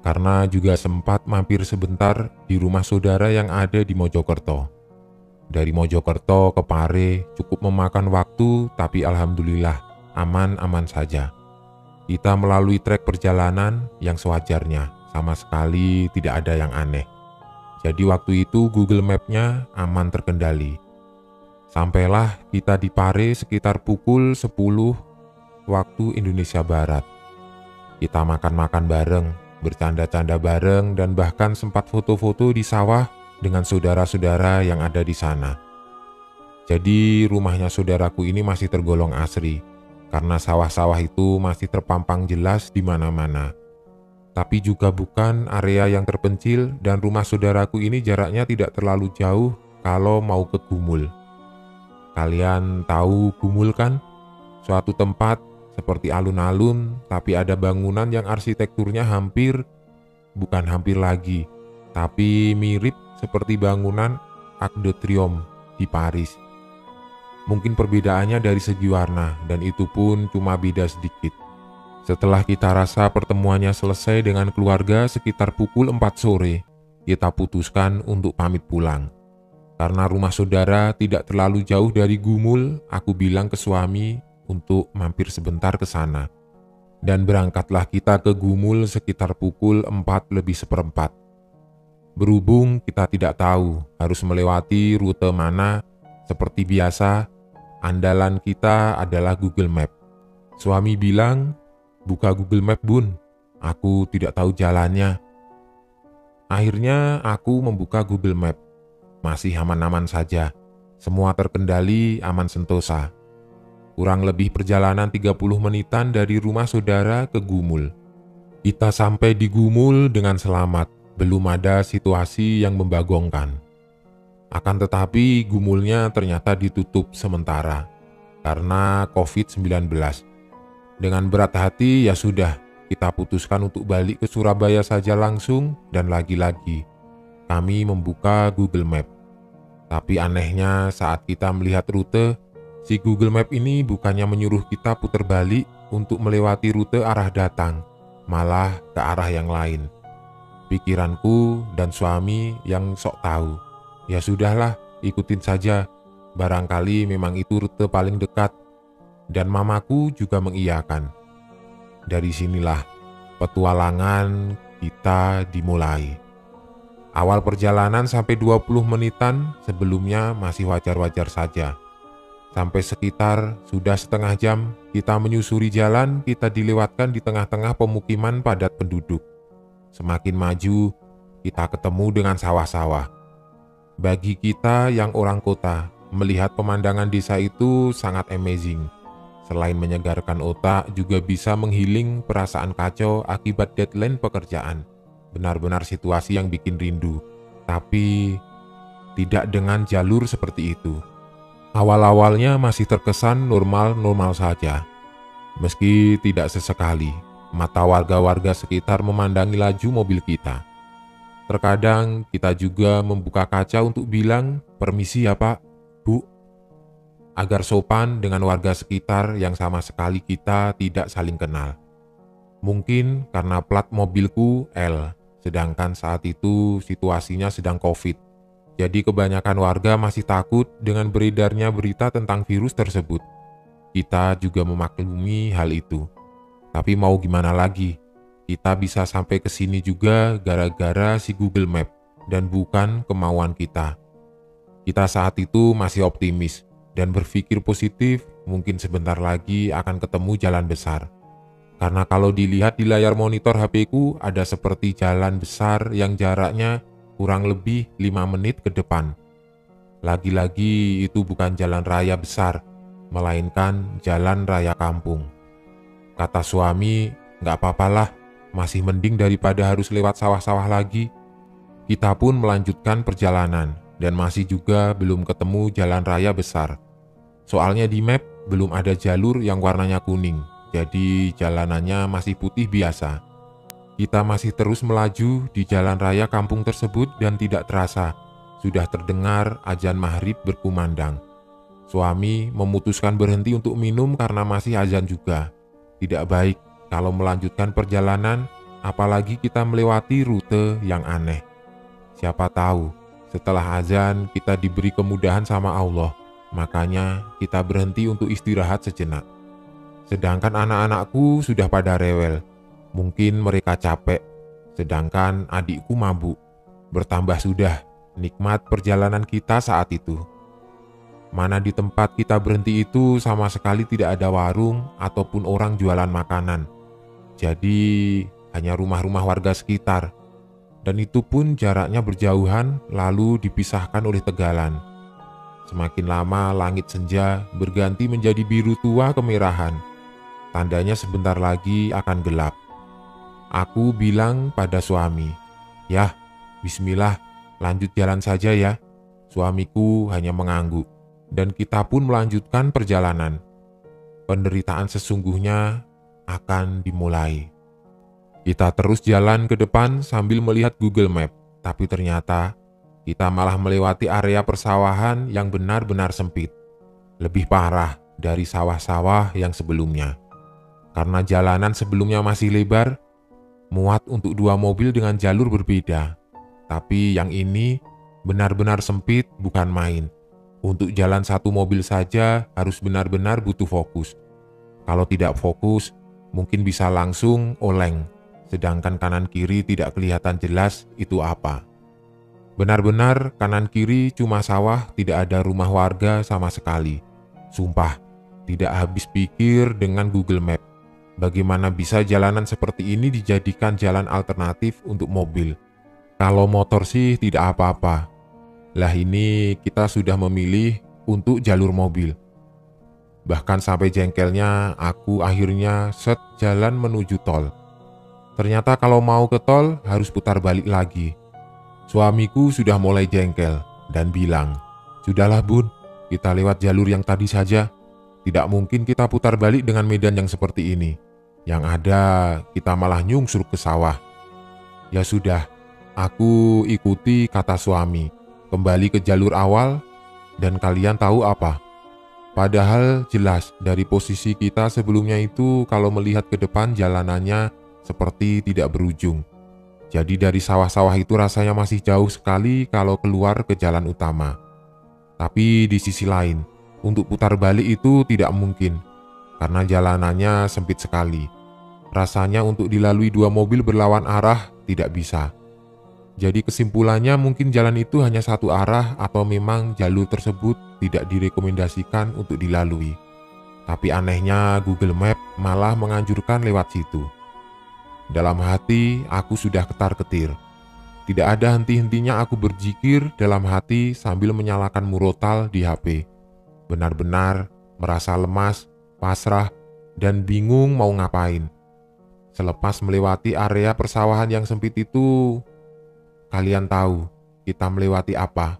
karena juga sempat mampir sebentar di rumah saudara yang ada di Mojokerto. Dari Mojokerto ke Pare cukup memakan waktu, tapi alhamdulillah aman-aman saja. Kita melalui trek perjalanan yang sewajarnya, sama sekali tidak ada yang aneh. Jadi waktu itu Google Map-nya aman terkendali. Sampailah kita di Pare sekitar pukul 10 waktu Indonesia Barat. Kita makan-makan bareng, bercanda-canda bareng, dan bahkan sempat foto-foto di sawah dengan saudara-saudara yang ada di sana. Jadi rumahnya saudaraku ini masih tergolong asri, karena sawah-sawah itu masih terpampang jelas di mana-mana. Tapi juga bukan area yang terpencil, dan rumah saudaraku ini jaraknya tidak terlalu jauh kalau mau ke Gumul. Kalian tahu Gumul kan? Suatu tempat seperti alun-alun, tapi ada bangunan yang arsitekturnya bukan hampir lagi, tapi mirip seperti bangunan Arc de Triomphe di Paris. Mungkin perbedaannya dari segi warna, dan itu pun cuma beda sedikit. Setelah kita rasa pertemuannya selesai dengan keluarga sekitar pukul 4 sore, kita putuskan untuk pamit pulang. Karena rumah saudara tidak terlalu jauh dari Gumul, aku bilang ke suami untuk mampir sebentar ke sana. Dan berangkatlah kita ke Gumul sekitar pukul 4:04. Berhubung kita tidak tahu harus melewati rute mana, seperti biasa, andalan kita adalah Google Map. Suami bilang, "Buka Google Map, Bun, aku tidak tahu jalannya." Akhirnya aku membuka Google Map. Masih aman-aman saja, semua terkendali, aman sentosa. Kurang lebih perjalanan 30 menitan dari rumah saudara ke Gumul. Kita sampai di Gumul dengan selamat, belum ada situasi yang membagongkan. Akan tetapi Gumulnya ternyata ditutup sementara karena COVID-19. Dengan berat hati ya sudah, kita putuskan untuk balik ke Surabaya saja langsung, dan lagi-lagi kami membuka Google Map. Tapi anehnya saat kita melihat rute, Si Google Map ini bukannya menyuruh kita putar balik untuk melewati rute arah datang, malah ke arah yang lain. Pikiranku dan suami yang sok tahu, ya sudahlah, ikutin saja. Barangkali memang itu rute paling dekat. Dan mamaku juga mengiyakan. Dari sinilah petualangan kita dimulai. Awal perjalanan sampai 20 menitan, sebelumnya masih wajar-wajar saja. Sampai sekitar sudah setengah jam, kita menyusuri jalan, kita dilewatkan di tengah-tengah pemukiman padat penduduk. Semakin maju, kita ketemu dengan sawah-sawah. Bagi kita yang orang kota, melihat pemandangan desa itu sangat amazing. Selain menyegarkan otak, juga bisa menghealing perasaan kacau akibat deadline pekerjaan. Benar-benar situasi yang bikin rindu, tapi tidak dengan jalur seperti itu. Awal-awalnya masih terkesan normal-normal saja. Meski tidak sesekali, mata warga-warga sekitar memandangi laju mobil kita. Terkadang kita juga membuka kaca untuk bilang, "Permisi ya Pak, Bu," agar sopan dengan warga sekitar yang sama sekali kita tidak saling kenal. Mungkin karena plat mobilku L, sedangkan saat itu situasinya sedang COVID. Jadi kebanyakan warga masih takut dengan beredarnya berita tentang virus tersebut. Kita juga memaklumi hal itu. Tapi mau gimana lagi? Kita bisa sampai ke sini juga gara-gara si Google Map dan bukan kemauan kita. Kita saat itu masih optimis dan berpikir positif, mungkin sebentar lagi akan ketemu jalan besar. Karena kalau dilihat di layar monitor HP-ku ada seperti jalan besar yang jaraknya kurang lebih 5 menit ke depan. Lagi-lagi itu bukan jalan raya besar, melainkan jalan raya kampung. Kata suami, "Nggak apa-apalah, masih mending daripada harus lewat sawah-sawah lagi." Kita pun melanjutkan perjalanan dan masih juga belum ketemu jalan raya besar. Soalnya di map belum ada jalur yang warnanya kuning, jadi jalanannya masih putih biasa. Kita masih terus melaju di jalan raya kampung tersebut dan tidak terasa sudah terdengar azan maghrib berkumandang. Suami memutuskan berhenti untuk minum karena masih azan juga. Tidak baik kalau melanjutkan perjalanan, apalagi kita melewati rute yang aneh. Siapa tahu setelah azan kita diberi kemudahan sama Allah, makanya kita berhenti untuk istirahat sejenak. Sedangkan anak-anakku sudah pada rewel. Mungkin mereka capek, sedangkan adikku mabuk. Bertambah sudah nikmat perjalanan kita saat itu. Mana di tempat kita berhenti itu sama sekali tidak ada warung ataupun orang jualan makanan. Jadi hanya rumah-rumah warga sekitar. Dan itu pun jaraknya berjauhan lalu dipisahkan oleh tegalan. Semakin lama langit senja berganti menjadi biru tua kemerahan. Tandanya sebentar lagi akan gelap. Aku bilang pada suami, "Yah, bismillah, lanjut jalan saja ya." Suamiku hanya mengangguk, dan kita pun melanjutkan perjalanan. Penderitaan sesungguhnya akan dimulai. Kita terus jalan ke depan sambil melihat Google Map, tapi ternyata kita malah melewati area persawahan yang benar-benar sempit. Lebih parah dari sawah-sawah yang sebelumnya. Karena jalanan sebelumnya masih lebar, muat untuk 2 mobil dengan jalur berbeda. Tapi yang ini benar-benar sempit bukan main. Untuk jalan 1 mobil saja harus benar-benar butuh fokus. Kalau tidak fokus, mungkin bisa langsung oleng. Sedangkan kanan kiri tidak kelihatan jelas itu apa. Benar-benar kanan kiri cuma sawah, tidak ada rumah warga sama sekali. Sumpah, tidak habis pikir dengan Google Map. Bagaimana bisa jalanan seperti ini dijadikan jalan alternatif untuk mobil? Kalau motor sih tidak apa-apa. Lah ini kita sudah memilih untuk jalur mobil. Bahkan sampai jengkelnya aku akhirnya set jalan menuju tol. Ternyata kalau mau ke tol harus putar balik lagi. Suamiku sudah mulai jengkel dan bilang, "Sudahlah Bun, kita lewat jalur yang tadi saja. Tidak mungkin kita putar balik dengan medan yang seperti ini. Yang ada kita malah nyungsur ke sawah." Ya sudah, aku ikuti kata suami, kembali ke jalur awal, dan kalian tahu apa? Padahal jelas dari posisi kita sebelumnya itu kalau melihat ke depan jalanannya seperti tidak berujung. Jadi dari sawah-sawah itu rasanya masih jauh sekali kalau keluar ke jalan utama. Tapi di sisi lain, untuk putar balik itu tidak mungkin, karena jalanannya sempit sekali. Rasanya untuk dilalui dua mobil berlawan arah tidak bisa. Jadi kesimpulannya mungkin jalan itu hanya satu arah atau memang jalur tersebut tidak direkomendasikan untuk dilalui. Tapi anehnya Google Map malah menganjurkan lewat situ. Dalam hati aku sudah ketar-ketir. Tidak ada henti-hentinya aku berzikir dalam hati sambil menyalakan murotal di HP. Benar-benar merasa lemas, pasrah, dan bingung mau ngapain. Selepas melewati area persawahan yang sempit itu, kalian tahu kita melewati apa?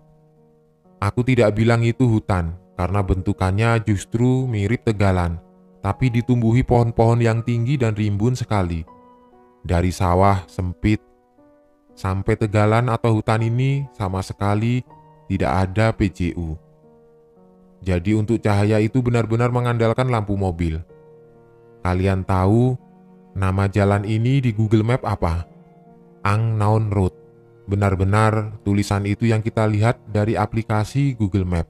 Aku tidak bilang itu hutan, karena bentukannya justru mirip tegalan, tapi ditumbuhi pohon-pohon yang tinggi dan rimbun sekali. Dari sawah sempit sampai tegalan atau hutan ini sama sekali tidak ada PJU. Jadi untuk cahaya itu benar-benar mengandalkan lampu mobil. Kalian tahu nama jalan ini di Google Map apa? Angnaun Road. Benar-benar tulisan itu yang kita lihat dari aplikasi Google Map.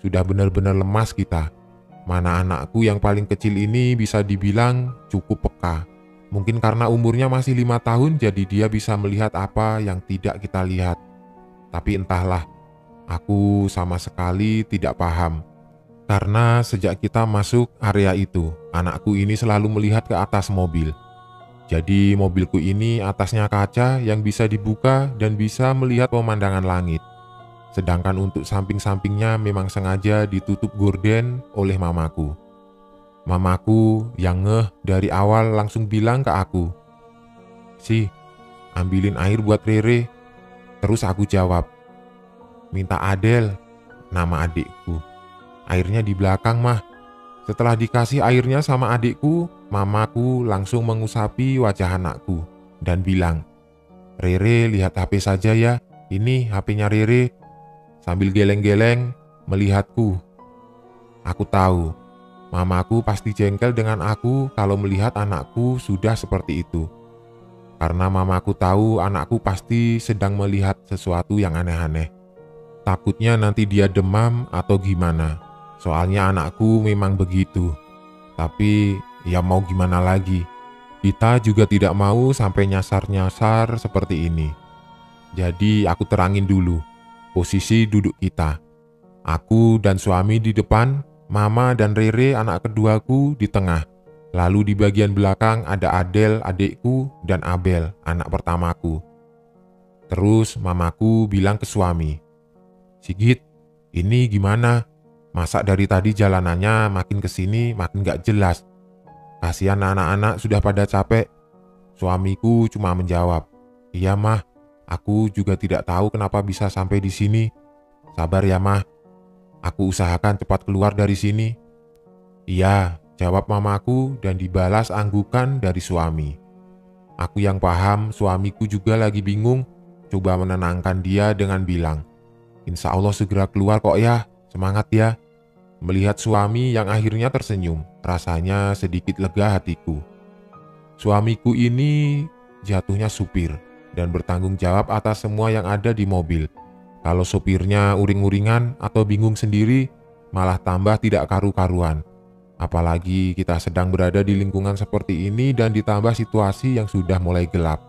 Sudah benar-benar lemas kita. Mana anakku yang paling kecil ini bisa dibilang cukup peka. Mungkin karena umurnya masih 5 tahun jadi dia bisa melihat apa yang tidak kita lihat. Tapi entahlah, aku sama sekali tidak paham. Karena sejak kita masuk area itu, anakku ini selalu melihat ke atas mobil. Jadi mobilku ini atasnya kaca yang bisa dibuka dan bisa melihat pemandangan langit. Sedangkan untuk samping-sampingnya memang sengaja ditutup gorden oleh mamaku. Mamaku yang ngeh dari awal langsung bilang ke aku, "Si, ambilin air buat Rere." Terus aku jawab, "Minta Adel," nama adikku. "Airnya di belakang, Mah." Setelah dikasih airnya sama adikku, mamaku langsung mengusapi wajah anakku dan bilang, "Rere lihat HP saja ya, ini HP-nya Rere." Sambil geleng-geleng melihatku. Aku tahu, mamaku pasti jengkel dengan aku kalau melihat anakku sudah seperti itu. Karena mamaku tahu anakku pasti sedang melihat sesuatu yang aneh-aneh. Takutnya nanti dia demam atau gimana. Soalnya anakku memang begitu. Tapi ya mau gimana lagi. Kita juga tidak mau sampai nyasar-nyasar seperti ini. Jadi aku terangin dulu posisi duduk kita. Aku dan suami di depan, Mama dan Rere anak keduaku di tengah. Lalu di bagian belakang ada Adel adikku dan Abel anak pertamaku. Terus mamaku bilang ke suami, "Sigit, ini gimana? Masa dari tadi jalanannya makin kesini makin gak jelas. Kasihan anak-anak sudah pada capek." Suamiku cuma menjawab, "Iya Mah, aku juga tidak tahu kenapa bisa sampai di sini. Sabar ya Mah, aku usahakan cepat keluar dari sini." "Iya," jawab mamaku dan dibalas anggukan dari suami. Aku yang paham suamiku juga lagi bingung, coba menenangkan dia dengan bilang, "Insya Allah segera keluar kok ya, semangat ya." Melihat suami yang akhirnya tersenyum, rasanya sedikit lega hatiku. Suamiku ini jatuhnya supir dan bertanggung jawab atas semua yang ada di mobil. Kalau sopirnya uring-uringan atau bingung sendiri, malah tambah tidak karu-karuan. Apalagi kita sedang berada di lingkungan seperti ini dan ditambah situasi yang sudah mulai gelap.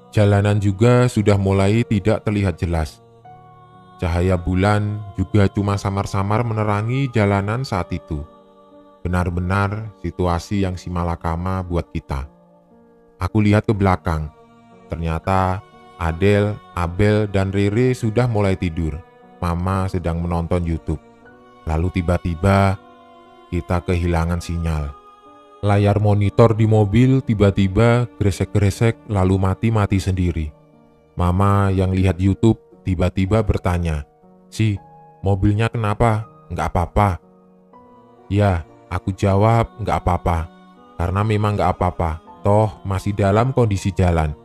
Jalanan juga sudah mulai tidak terlihat jelas. Cahaya bulan juga cuma samar-samar menerangi jalanan saat itu. Benar-benar situasi yang simalakama buat kita. Aku lihat ke belakang. Ternyata Adel, Abel, dan Rere sudah mulai tidur. Mama sedang menonton YouTube. Lalu tiba-tiba kita kehilangan sinyal. Layar monitor di mobil tiba-tiba gresek-gresek lalu mati-mati sendiri. Mama yang lihat YouTube tiba-tiba bertanya, "Si, mobilnya kenapa? Nggak apa-apa?" "Ya," aku jawab, "nggak apa-apa. Karena memang nggak apa-apa, toh masih dalam kondisi jalan."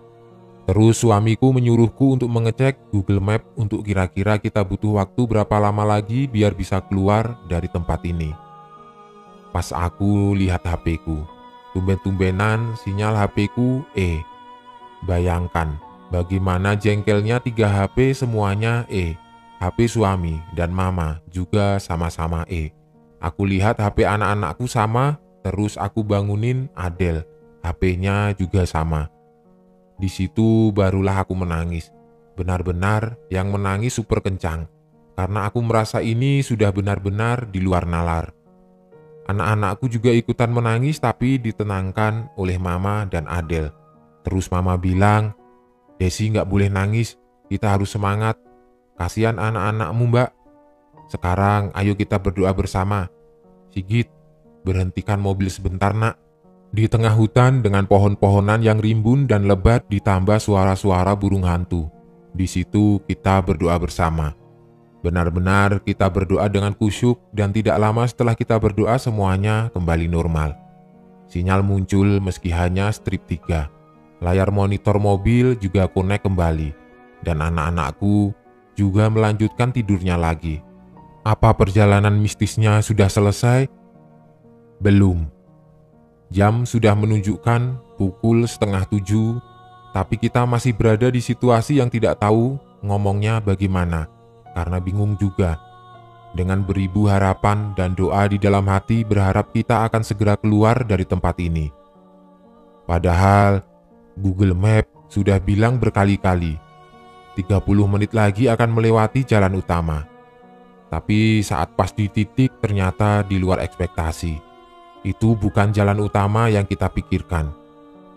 Terus suamiku menyuruhku untuk mengecek Google Map untuk kira-kira kita butuh waktu berapa lama lagi biar bisa keluar dari tempat ini. Pas aku lihat HP-ku, tumben-tumbenan sinyal HP-ku Bayangkan bagaimana jengkelnya 3 HP semuanya HP suami dan mama juga sama-sama Aku lihat HP anak-anakku sama, terus aku bangunin Adel, HP-nya juga sama. Di situ barulah aku menangis. Benar-benar yang menangis super kencang. Karena aku merasa ini sudah benar-benar di luar nalar. Anak-anakku juga ikutan menangis tapi ditenangkan oleh mama dan Adel. Terus mama bilang, "Desi nggak boleh nangis, kita harus semangat. Kasihan anak-anakmu mbak. Sekarang ayo kita berdoa bersama. Sigit, berhentikan mobil sebentar nak." Di tengah hutan dengan pohon-pohonan yang rimbun dan lebat ditambah suara-suara burung hantu. Di situ kita berdoa bersama. Benar-benar kita berdoa dengan khusyuk dan tidak lama setelah kita berdoa semuanya kembali normal. Sinyal muncul meski hanya strip 3. Layar monitor mobil juga connect kembali. Dan anak-anakku juga melanjutkan tidurnya lagi. Apa perjalanan mistisnya sudah selesai? Belum. Jam sudah menunjukkan pukul 6:30, tapi kita masih berada di situasi yang tidak tahu ngomongnya bagaimana, karena bingung juga. Dengan beribu harapan dan doa di dalam hati berharap kita akan segera keluar dari tempat ini. Padahal Google Map sudah bilang berkali-kali, 30 menit lagi akan melewati jalan utama. Tapi saat pas di titik ternyata di luar ekspektasi. Itu bukan jalan utama yang kita pikirkan,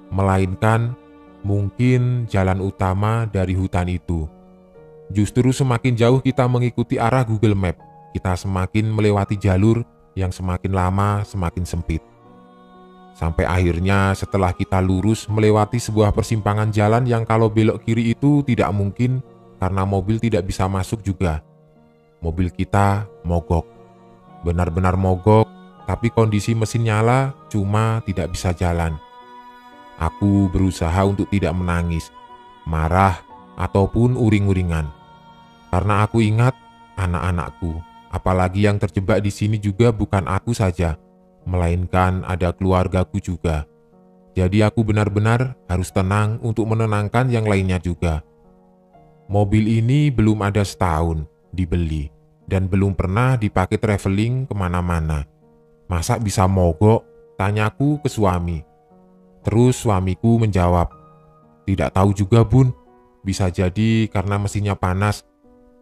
melainkan mungkin jalan utama dari hutan itu. Justru semakin jauh kita mengikuti arah Google Map, kita semakin melewati jalur yang semakin lama semakin sempit. Sampai akhirnya setelah kita lurus melewati sebuah persimpangan jalan yang kalau belok kiri itu tidak mungkin karena mobil tidak bisa masuk juga. Mobil kita mogok, benar-benar mogok. Tapi kondisi mesin nyala, cuma tidak bisa jalan. Aku berusaha untuk tidak menangis, marah, ataupun uring-uringan. Karena aku ingat anak-anakku, apalagi yang terjebak di sini juga bukan aku saja, melainkan ada keluargaku juga. Jadi aku benar-benar harus tenang untuk menenangkan yang lainnya juga. Mobil ini belum ada setahun dibeli, dan belum pernah dipakai traveling kemana-mana. Masa bisa mogok? Tanyaku ke suami. Terus suamiku menjawab, "Tidak tahu juga bun, bisa jadi karena mesinnya panas,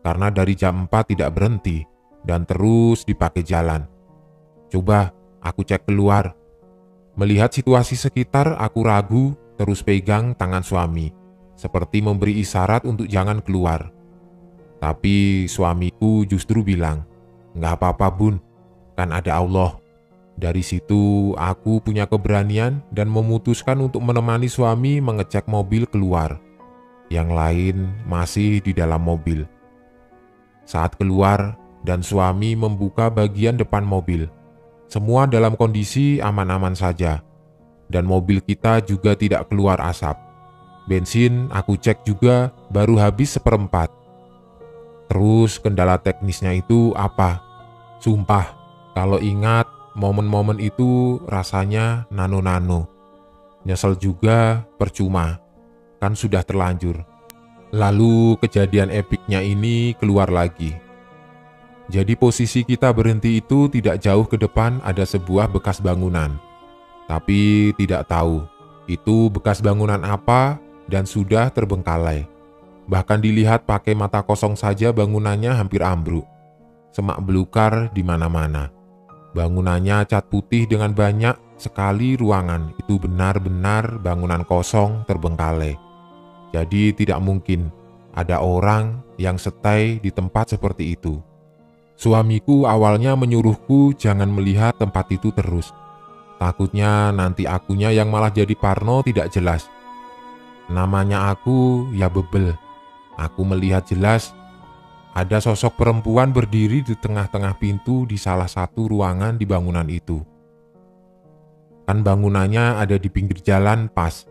karena dari jam 4 tidak berhenti, dan terus dipakai jalan. Coba aku cek keluar." Melihat situasi sekitar, aku ragu, terus pegang tangan suami, seperti memberi isyarat untuk jangan keluar. Tapi suamiku justru bilang, "Nggak apa-apa bun, kan ada Allah." Dari situ aku punya keberanian dan memutuskan untuk menemani suami mengecek mobil keluar. Yang lain masih di dalam mobil. Saat keluar dan suami membuka bagian depan mobil, semua dalam kondisi aman-aman saja. Dan mobil kita juga tidak keluar asap. Bensin aku cek juga baru habis 1/4. Terus kendala teknisnya itu apa? Sumpah, kalau ingat momen-momen itu rasanya nano-nano. Nyesel juga percuma, kan sudah terlanjur. Lalu kejadian epiknya ini keluar lagi. Jadi posisi kita berhenti itu tidak jauh ke depan ada sebuah bekas bangunan. Tapi tidak tahu itu bekas bangunan apa dan sudah terbengkalai. Bahkan dilihat pakai mata kosong saja bangunannya hampir ambruk. Semak belukar di mana-mana. Bangunannya cat putih dengan banyak sekali ruangan. Itu benar-benar bangunan kosong terbengkalai. Jadi tidak mungkin ada orang yang stay di tempat seperti itu. Suamiku awalnya menyuruhku jangan melihat tempat itu terus. Takutnya nanti akunya yang malah jadi parno tidak jelas. Namanya aku ya bebel. Aku melihat jelas ada sosok perempuan berdiri di tengah-tengah pintu di salah satu ruangan di bangunan itu. Kan bangunannya ada di pinggir jalan pas.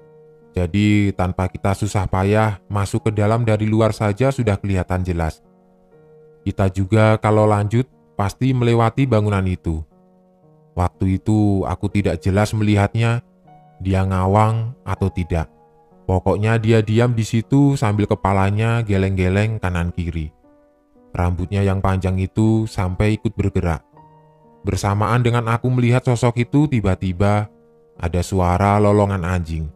Jadi tanpa kita susah payah masuk ke dalam dari luar saja sudah kelihatan jelas. Kita juga kalau lanjut pasti melewati bangunan itu. Waktu itu aku tidak jelas melihatnya, dia ngawang atau tidak. Pokoknya dia diam di situ sambil kepalanya geleng-geleng kanan kiri. Rambutnya yang panjang itu sampai ikut bergerak. Bersamaan dengan aku melihat sosok itu, tiba-tiba ada suara lolongan anjing.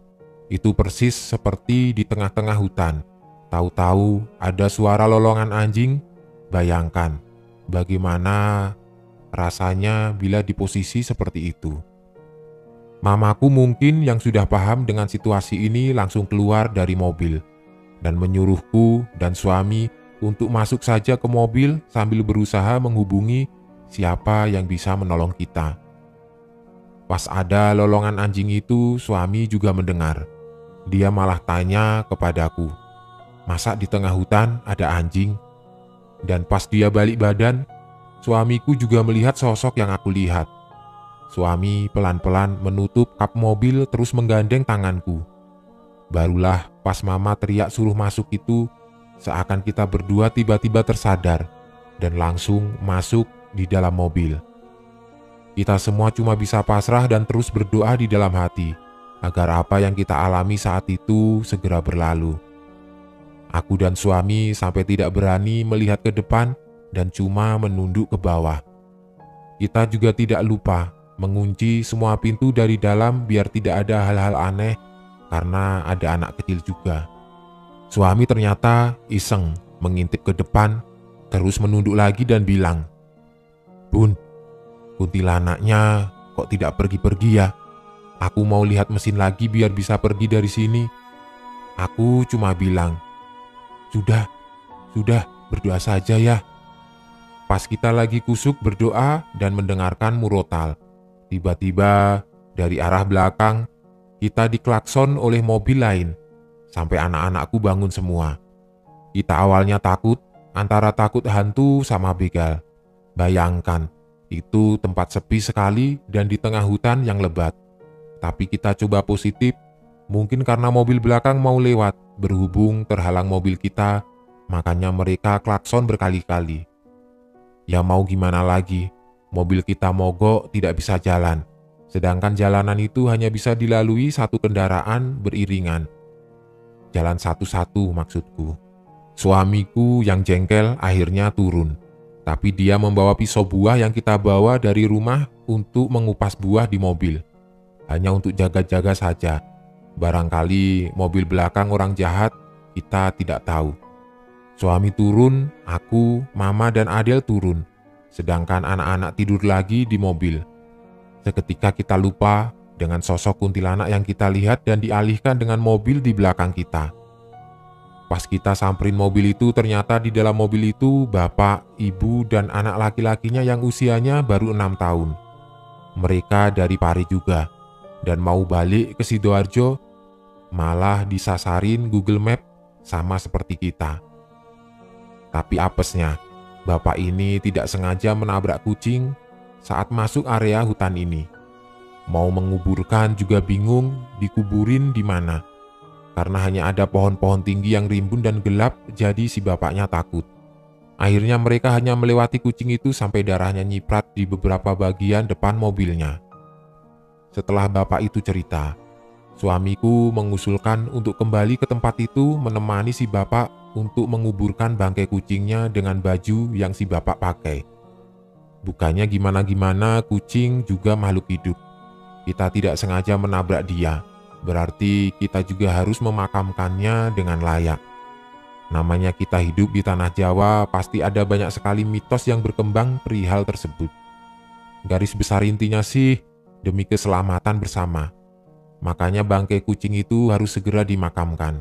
Itu persis seperti di tengah-tengah hutan. Tahu-tahu ada suara lolongan anjing. Bayangkan bagaimana rasanya bila di posisi seperti itu. Mamaku mungkin yang sudah paham dengan situasi ini langsung keluar dari mobil dan menyuruhku dan suami untuk masuk saja ke mobil sambil berusaha menghubungi siapa yang bisa menolong kita. Pas ada lolongan anjing itu, suami juga mendengar. Dia malah tanya kepadaku, "Masa di tengah hutan ada anjing?" Dan pas dia balik badan, suamiku juga melihat sosok yang aku lihat. Suami pelan-pelan menutup kap mobil terus menggandeng tanganku. Barulah pas mama teriak suruh masuk itu, seakan kita berdua tiba-tiba tersadar dan langsung masuk di dalam mobil. Kita semua cuma bisa pasrah dan terus berdoa di dalam hati, agar apa yang kita alami saat itu segera berlalu. Aku dan suami sampai tidak berani melihat ke depan dan cuma menunduk ke bawah. Kita juga tidak lupa mengunci semua pintu dari dalam biar tidak ada hal-hal aneh karena ada anak kecil juga. Suami ternyata iseng mengintip ke depan, terus menunduk lagi dan bilang, "Bun, kuntilanaknya kok tidak pergi-pergi ya? Aku mau lihat mesin lagi biar bisa pergi dari sini." Aku cuma bilang, Sudah, berdoa saja ya." Pas kita lagi kusuk berdoa dan mendengarkan murotal, tiba-tiba dari arah belakang kita diklakson oleh mobil lain, sampai anak-anakku bangun semua. Kita awalnya takut, antara takut hantu sama begal. Bayangkan, itu tempat sepi sekali dan di tengah hutan yang lebat. Tapi kita coba positif, mungkin karena mobil belakang mau lewat, berhubung terhalang mobil kita, makanya mereka klakson berkali-kali. Ya mau gimana lagi, mobil kita mogok tidak bisa jalan, sedangkan jalanan itu hanya bisa dilalui satu kendaraan beriringan. Jalan satu-satu maksudku. Suamiku yang jengkel akhirnya turun, tapi dia membawa pisau buah yang kita bawa dari rumah untuk mengupas buah di mobil. Hanya untuk jaga-jaga saja. Barangkali mobil belakang orang jahat, kita tidak tahu. Suami turun, aku, mama dan Adel turun, sedangkan anak-anak tidur lagi di mobil. Seketika kita lupa dengan sosok kuntilanak yang kita lihat dan dialihkan dengan mobil di belakang kita. Pas kita samperin mobil itu, ternyata di dalam mobil itu bapak, ibu, dan anak laki-lakinya yang usianya baru 6 tahun. Mereka dari Pari juga, dan mau balik ke Sidoarjo, malah disasarin Google Map sama seperti kita. Tapi apesnya, bapak ini tidak sengaja menabrak kucing saat masuk area hutan ini. Mau menguburkan juga bingung dikuburin di mana. Karena hanya ada pohon-pohon tinggi yang rimbun dan gelap, jadi si bapaknya takut. Akhirnya mereka hanya melewati kucing itu sampai darahnya nyiprat di beberapa bagian depan mobilnya. Setelah bapak itu cerita, suamiku mengusulkan untuk kembali ke tempat itu menemani si bapak untuk menguburkan bangkai kucingnya dengan baju yang si bapak pakai. Bukannya gimana-gimana, kucing juga makhluk hidup. Kita tidak sengaja menabrak dia, berarti kita juga harus memakamkannya dengan layak. Namanya kita hidup di tanah Jawa, pasti ada banyak sekali mitos yang berkembang perihal tersebut. Garis besar intinya sih, demi keselamatan bersama. Makanya bangkai kucing itu harus segera dimakamkan.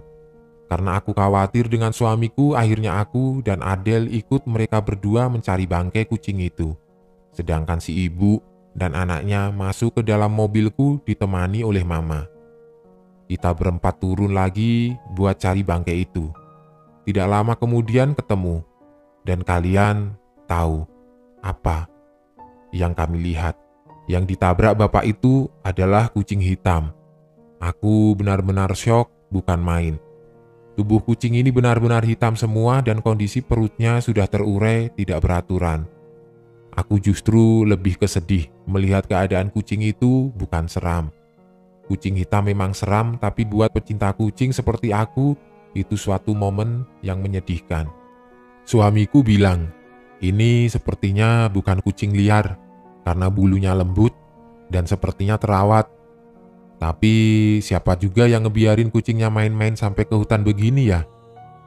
Karena aku khawatir dengan suamiku, akhirnya aku dan Adel ikut mereka berdua mencari bangkai kucing itu. Sedangkan si ibu dan anaknya masuk ke dalam mobilku ditemani oleh mama. Kita berempat turun lagi buat cari bangkai itu. Tidak lama kemudian ketemu. Dan kalian tahu apa yang kami lihat? Yang ditabrak bapak itu adalah kucing hitam. Aku benar-benar syok, bukan main. Tubuh kucing ini benar-benar hitam semua dan kondisi perutnya sudah terurai tidak beraturan. Aku justru lebih kesedih melihat keadaan kucing itu bukan seram. Kucing hitam memang seram, tapi buat pecinta kucing seperti aku, itu suatu momen yang menyedihkan. Suamiku bilang, ini sepertinya bukan kucing liar, karena bulunya lembut dan sepertinya terawat. Tapi siapa juga yang ngebiarin kucingnya main-main sampai ke hutan begini ya?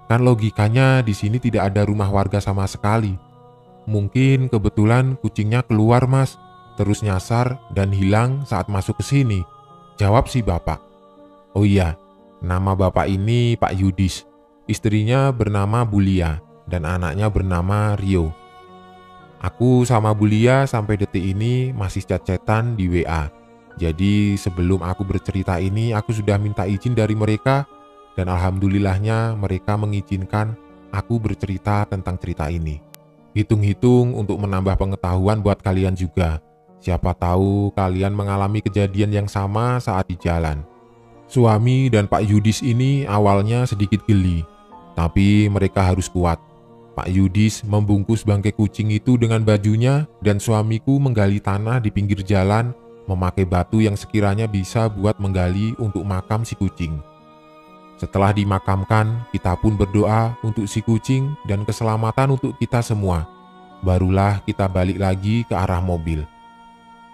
Kan logikanya di sini tidak ada rumah warga sama sekali. Mungkin kebetulan kucingnya keluar mas, terus nyasar dan hilang saat masuk ke sini. Jawab si bapak. Oh iya, nama bapak ini Pak Yudis. Istrinya bernama Bulia dan anaknya bernama Rio. Aku sama Bulia sampai detik ini masih chat-chatan di WA. Jadi sebelum aku bercerita ini aku sudah minta izin dari mereka dan alhamdulillahnya mereka mengizinkan aku bercerita tentang cerita ini. Hitung-hitung untuk menambah pengetahuan buat kalian juga. Siapa tahu kalian mengalami kejadian yang sama saat di jalan. Suami dan Pak Yudis ini awalnya sedikit geli, tapi mereka harus kuat. Pak Yudis membungkus bangkai kucing itu dengan bajunya dan suamiku menggali tanah di pinggir jalan memakai batu yang sekiranya bisa buat menggali untuk makam si kucing. Setelah dimakamkan, kita pun berdoa untuk si kucing dan keselamatan untuk kita semua. Barulah kita balik lagi ke arah mobil.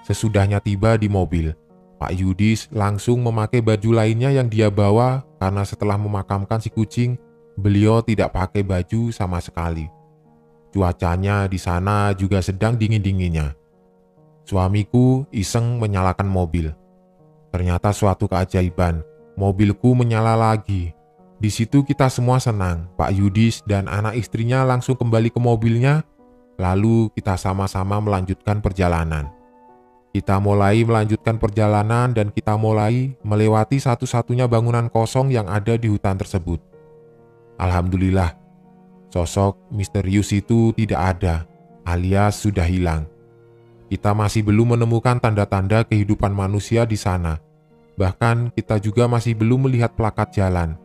Sesudahnya tiba di mobil, Pak Yudis langsung memakai baju lainnya yang dia bawa karena setelah memakamkan si kucing, beliau tidak pakai baju sama sekali. Cuacanya di sana juga sedang dingin-dinginnya. Suamiku iseng menyalakan mobil. Ternyata suatu keajaiban, mobilku menyala lagi. Di situ kita semua senang. Pak Yudis dan anak istrinya langsung kembali ke mobilnya, lalu kita sama-sama melanjutkan perjalanan. Kita mulai melanjutkan perjalanan dan kita mulai melewati satu-satunya bangunan kosong yang ada di hutan tersebut. Alhamdulillah, sosok misterius itu tidak ada, alias sudah hilang. Kita masih belum menemukan tanda-tanda kehidupan manusia di sana. Bahkan kita juga masih belum melihat plakat jalan.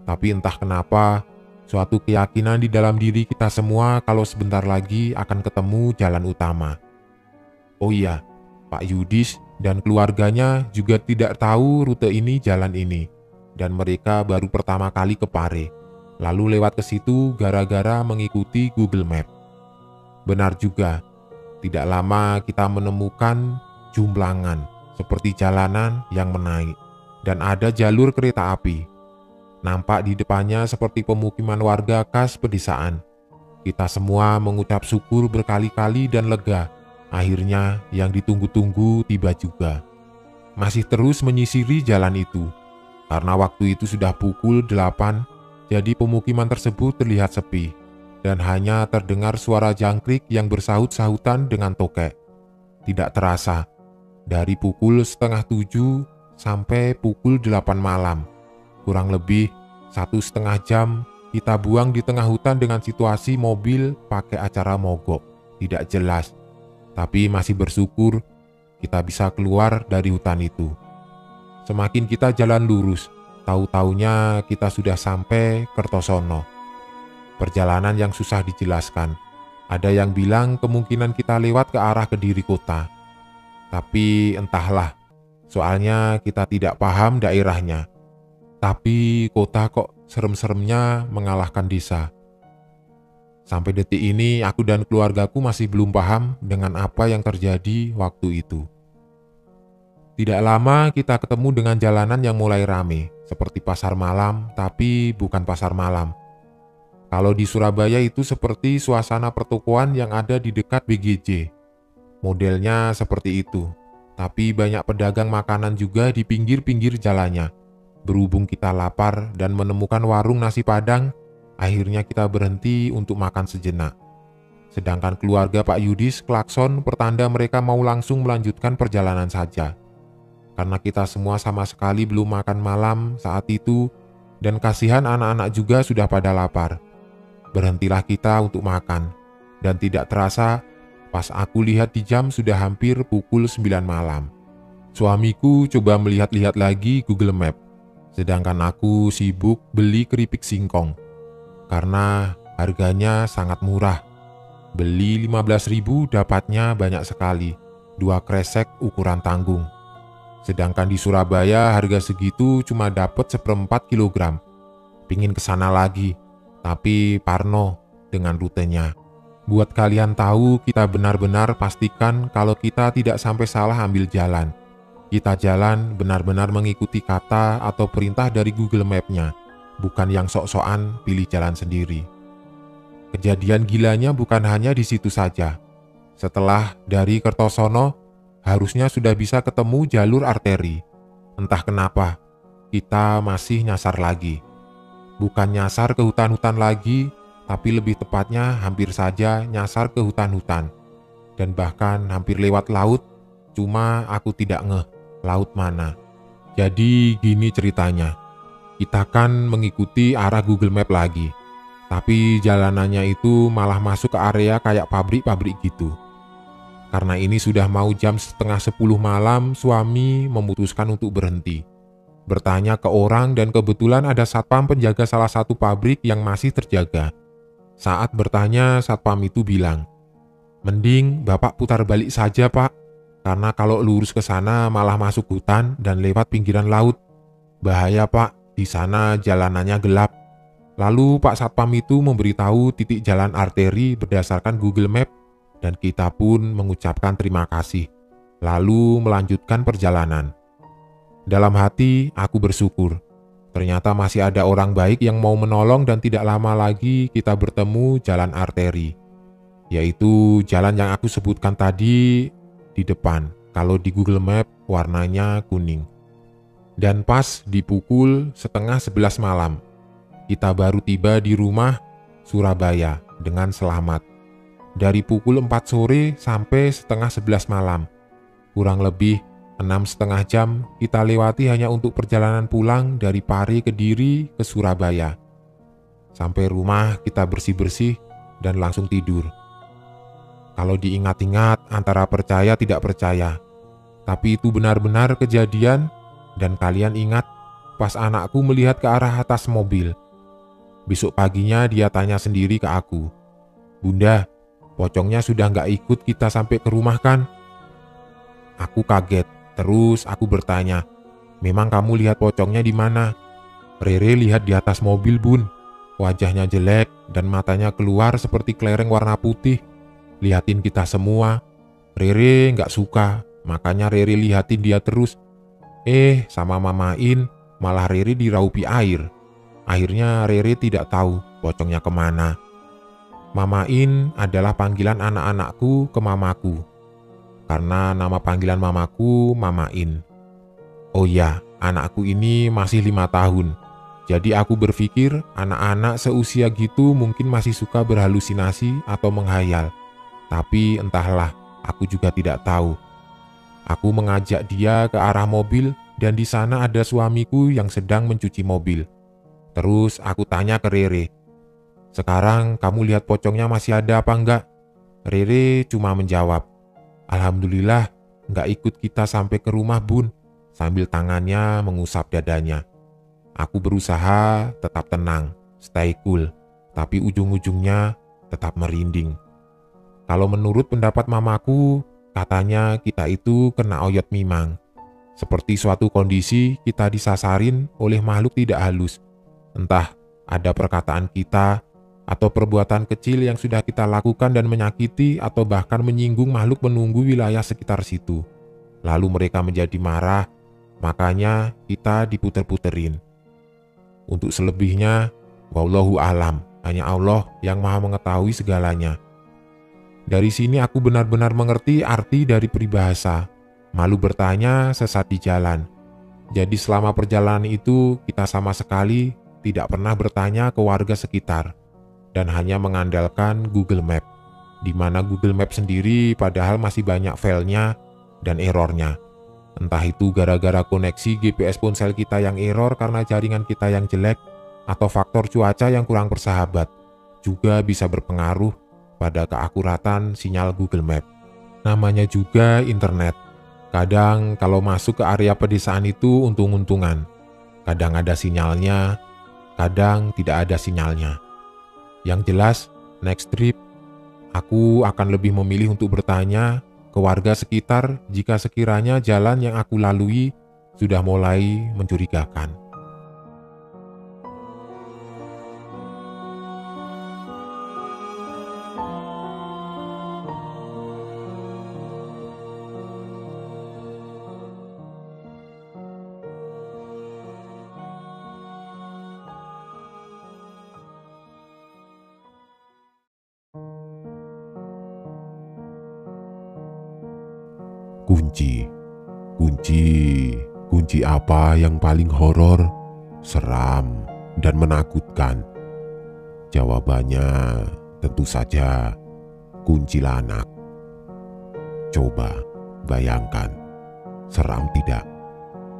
Tapi entah kenapa, suatu keyakinan di dalam diri kita semua kalau sebentar lagi akan ketemu jalan utama. Oh iya, Pak Yudis dan keluarganya juga tidak tahu rute ini jalan ini. Dan mereka baru pertama kali ke Pare. Lalu lewat ke situ gara-gara mengikuti Google Map. Benar juga. Tidak lama kita menemukan jumblangan seperti jalanan yang menaik dan ada jalur kereta api. Nampak di depannya seperti pemukiman warga khas pedesaan. Kita semua mengucap syukur berkali-kali dan lega. Akhirnya yang ditunggu-tunggu tiba juga. Masih terus menyisiri jalan itu. Karena waktu itu sudah pukul 8, jadi pemukiman tersebut terlihat sepi. Dan hanya terdengar suara jangkrik yang bersahut-sahutan dengan tokek. Tidak terasa, dari pukul 6:30 sampai pukul 8 malam, kurang lebih 1,5 jam kita buang di tengah hutan dengan situasi mobil pakai acara mogok. Tidak jelas, tapi masih bersyukur kita bisa keluar dari hutan itu. Semakin kita jalan lurus, tahu-taunya kita sudah sampai Kertosono. Perjalanan yang susah dijelaskan. Ada yang bilang kemungkinan kita lewat ke arah Kediri kota. Tapi entahlah, soalnya kita tidak paham daerahnya. Tapi kota kok serem-seremnya mengalahkan desa. Sampai detik ini aku dan keluargaku masih belum paham dengan apa yang terjadi waktu itu. Tidak lama kita ketemu dengan jalanan yang mulai rame, seperti pasar malam, tapi bukan pasar malam. Kalau di Surabaya itu seperti suasana pertokoan yang ada di dekat BGJ. Modelnya seperti itu, tapi banyak pedagang makanan juga di pinggir-pinggir jalannya. Berhubung kita lapar dan menemukan warung nasi Padang, akhirnya kita berhenti untuk makan sejenak. Sedangkan keluarga Pak Yudis klakson pertanda mereka mau langsung melanjutkan perjalanan saja. Karena kita semua sama sekali belum makan malam saat itu, dan kasihan anak-anak juga sudah pada lapar. Berhentilah kita untuk makan, dan tidak terasa pas aku lihat di jam sudah hampir pukul 9 malam. Suamiku coba melihat-lihat lagi Google Map, sedangkan aku sibuk beli keripik singkong. Karena harganya sangat murah. Beli 15.000 dapatnya banyak sekali, 2 kresek ukuran tanggung. Sedangkan di Surabaya harga segitu cuma dapat 1/4 kilogram. Pingin kesana lagi, tapi parno dengan rutenya. Buat kalian tahu, kita benar-benar pastikan kalau kita tidak sampai salah ambil jalan. Kita jalan benar-benar mengikuti kata atau perintah dari Google Map-nya, bukan yang sok-sokan pilih jalan sendiri. Kejadian gilanya bukan hanya di situ saja. Setelah dari Kertosono, harusnya sudah bisa ketemu jalur arteri. Entah kenapa, kita masih nyasar lagi. Bukan nyasar ke hutan-hutan lagi, tapi lebih tepatnya hampir saja nyasar ke hutan-hutan. Dan bahkan hampir lewat laut, cuma aku tidak ngeh laut mana. Jadi gini ceritanya, kita kan mengikuti arah Google Map lagi, tapi jalanannya itu malah masuk ke area kayak pabrik-pabrik gitu. Karena ini sudah mau jam 9:30 malam, suami memutuskan untuk berhenti. Bertanya ke orang dan kebetulan ada satpam penjaga salah satu pabrik yang masih terjaga. Saat bertanya, satpam itu bilang, "Mending Bapak putar balik saja, Pak. Karena kalau lurus ke sana malah masuk hutan dan lewat pinggiran laut. Bahaya, Pak. Di sana jalanannya gelap." Lalu Pak Satpam itu memberitahu titik jalan arteri berdasarkan Google Map dan kita pun mengucapkan terima kasih. Lalu melanjutkan perjalanan. Dalam hati aku bersyukur. Ternyata masih ada orang baik yang mau menolong dan tidak lama lagi kita bertemu jalan arteri. Yaitu jalan yang aku sebutkan tadi di depan. Kalau di Google Map warnanya kuning. Dan pas di pukul 10:30 malam, kita baru tiba di rumah Surabaya dengan selamat. Dari pukul 4 sore sampai 10:30 malam. Kurang lebih 6,5 jam kita lewati hanya untuk perjalanan pulang dari Pare, Kediri ke Surabaya. Sampai rumah kita bersih-bersih dan langsung tidur. Kalau diingat-ingat antara percaya tidak percaya. Tapi itu benar-benar kejadian dan kalian ingat pas anakku melihat ke arah atas mobil. Besok paginya dia tanya sendiri ke aku, "Bunda, pocongnya sudah nggak ikut kita sampai ke rumah kan?" Aku kaget, terus aku bertanya, "Memang kamu lihat pocongnya di mana?" "Rere lihat di atas mobil, Bun. Wajahnya jelek dan matanya keluar seperti kelereng warna putih. Lihatin kita semua. Rere nggak suka, makanya Rere lihatin dia terus. Sama Mamain, malah Rere diraupi air. Akhirnya Rere tidak tahu pocongnya kemana." Mamain adalah panggilan anak-anakku ke mamaku. Karena nama panggilan mamaku Mamain. Oh ya, anakku ini masih 5 tahun. Jadi aku berpikir anak-anak seusia gitu mungkin masih suka berhalusinasi atau menghayal. Tapi entahlah, aku juga tidak tahu. Aku mengajak dia ke arah mobil dan di sana ada suamiku yang sedang mencuci mobil. Terus aku tanya ke Rere, "Sekarang kamu lihat pocongnya masih ada apa enggak?" Rere cuma menjawab, "Alhamdulillah enggak ikut kita sampai ke rumah, Bun," sambil tangannya mengusap dadanya. Aku berusaha tetap tenang, stay cool, tapi ujung-ujungnya tetap merinding. Kalau menurut pendapat mamaku, katanya kita itu kena oyot mimang. Seperti suatu kondisi kita disasarin oleh makhluk tidak halus. Entah ada perkataan kita atau perbuatan kecil yang sudah kita lakukan dan menyakiti atau bahkan menyinggung makhluk penunggu wilayah sekitar situ. Lalu mereka menjadi marah, makanya kita diputer-puterin. Untuk selebihnya, wallahu alam, hanya Allah yang maha mengetahui segalanya. Dari sini aku benar-benar mengerti arti dari peribahasa, malu bertanya sesat di jalan. Jadi selama perjalanan itu kita sama sekali tidak pernah bertanya ke warga sekitar dan hanya mengandalkan Google Map, di mana Google Map sendiri padahal masih banyak filenya dan errornya. Entah itu gara-gara koneksi GPS ponsel kita yang error karena jaringan kita yang jelek atau faktor cuaca yang kurang bersahabat, juga bisa berpengaruh pada keakuratan sinyal Google Map. Namanya juga internet. Kadang kalau masuk ke area pedesaan itu untung-untungan. Kadang ada sinyalnya, kadang tidak ada sinyalnya. Yang jelas, next trip, aku akan lebih memilih untuk bertanya ke warga sekitar jika sekiranya jalan yang aku lalui sudah mulai mencurigakan. Kunci, kunci, kunci apa yang paling horor, seram, dan menakutkan? Jawabannya tentu saja kuntilanak. Coba bayangkan, seram tidak?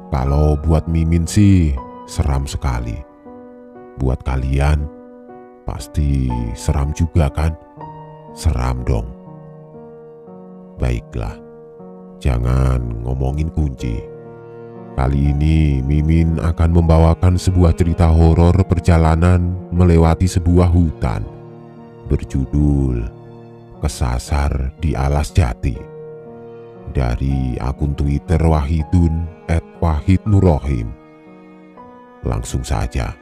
Kalau buat Mimin sih seram sekali. Buat kalian pasti seram juga kan? Seram dong. Baiklah, jangan ngomongin kunci. Kali ini Mimin akan membawakan sebuah cerita horor perjalanan melewati sebuah hutan berjudul Kesasar di Alas Jati, dari akun Twitter Wahidun @wahidnurrohim. Langsung saja,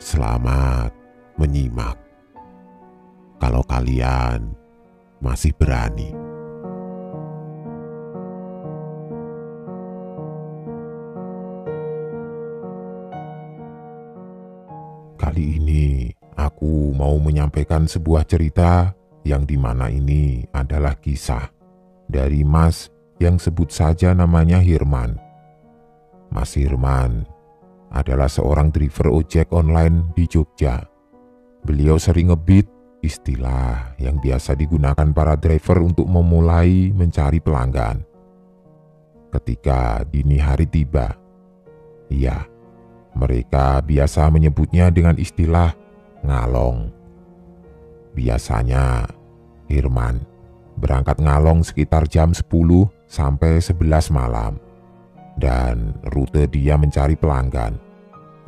selamat menyimak. Kalau kalian masih berani. Kali ini aku mau menyampaikan sebuah cerita yang dimana ini adalah kisah dari Mas yang sebut saja namanya Hirman. Mas Hirman adalah seorang driver ojek online di Jogja. Beliau sering ngebit, istilah yang biasa digunakan para driver untuk memulai mencari pelanggan. Ketika dini hari tiba, iya, mereka biasa menyebutnya dengan istilah ngalong. Biasanya Hirman berangkat ngalong sekitar jam 10 sampai 11 malam. Dan rute dia mencari pelanggan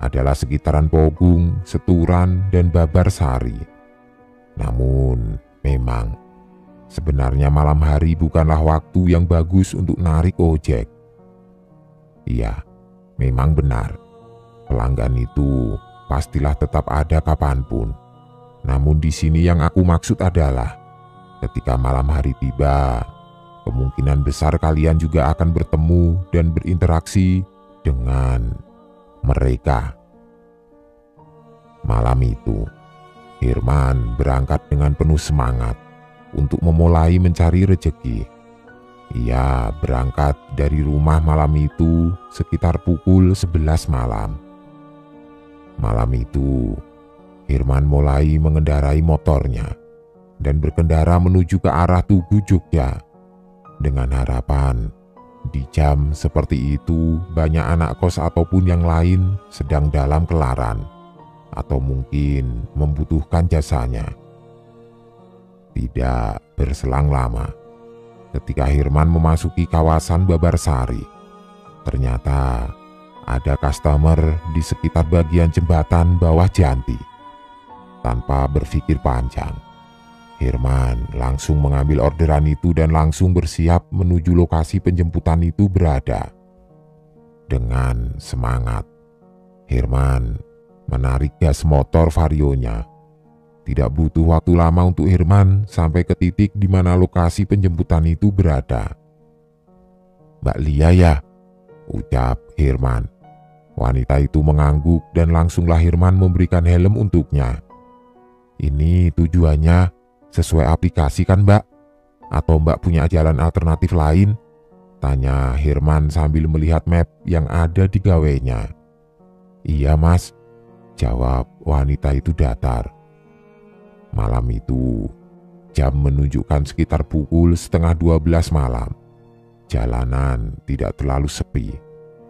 adalah sekitaran Pogung, Seturan, dan Babarsari. Namun memang sebenarnya malam hari bukanlah waktu yang bagus untuk narik ojek. Iya, memang benar. Pelanggan itu pastilah tetap ada kapanpun. Namun di sini yang aku maksud adalah ketika malam hari tiba, kemungkinan besar kalian juga akan bertemu dan berinteraksi dengan mereka. Malam itu, Hirman berangkat dengan penuh semangat untuk memulai mencari rejeki. Ia berangkat dari rumah malam itu sekitar pukul 11 malam. Malam itu, Hirman mulai mengendarai motornya dan berkendara menuju ke arah Tugu Jogja dengan harapan di jam seperti itu banyak anak kos ataupun yang lain sedang dalam kelaran atau mungkin membutuhkan jasanya. Tidak berselang lama, ketika Hirman memasuki kawasan Babarsari, ternyata ada customer di sekitar bagian jembatan bawah Janti. Tanpa berpikir panjang, Hirman langsung mengambil orderan itu dan langsung bersiap menuju lokasi penjemputan itu berada. Dengan semangat, Hirman menarik gas motor Varionya. Tidak butuh waktu lama untuk Hirman sampai ke titik di mana lokasi penjemputan itu berada. "Mbak Lia ya?" ucap Hirman. Wanita itu mengangguk dan langsunglah Hirman memberikan helm untuknya. "Ini tujuannya sesuai aplikasi kan Mbak? Atau Mbak punya jalan alternatif lain?" tanya Hirman sambil melihat map yang ada di gawainya. "Iya Mas," jawab wanita itu datar. Malam itu, jam menunjukkan sekitar pukul 11:30 malam. Jalanan tidak terlalu sepi.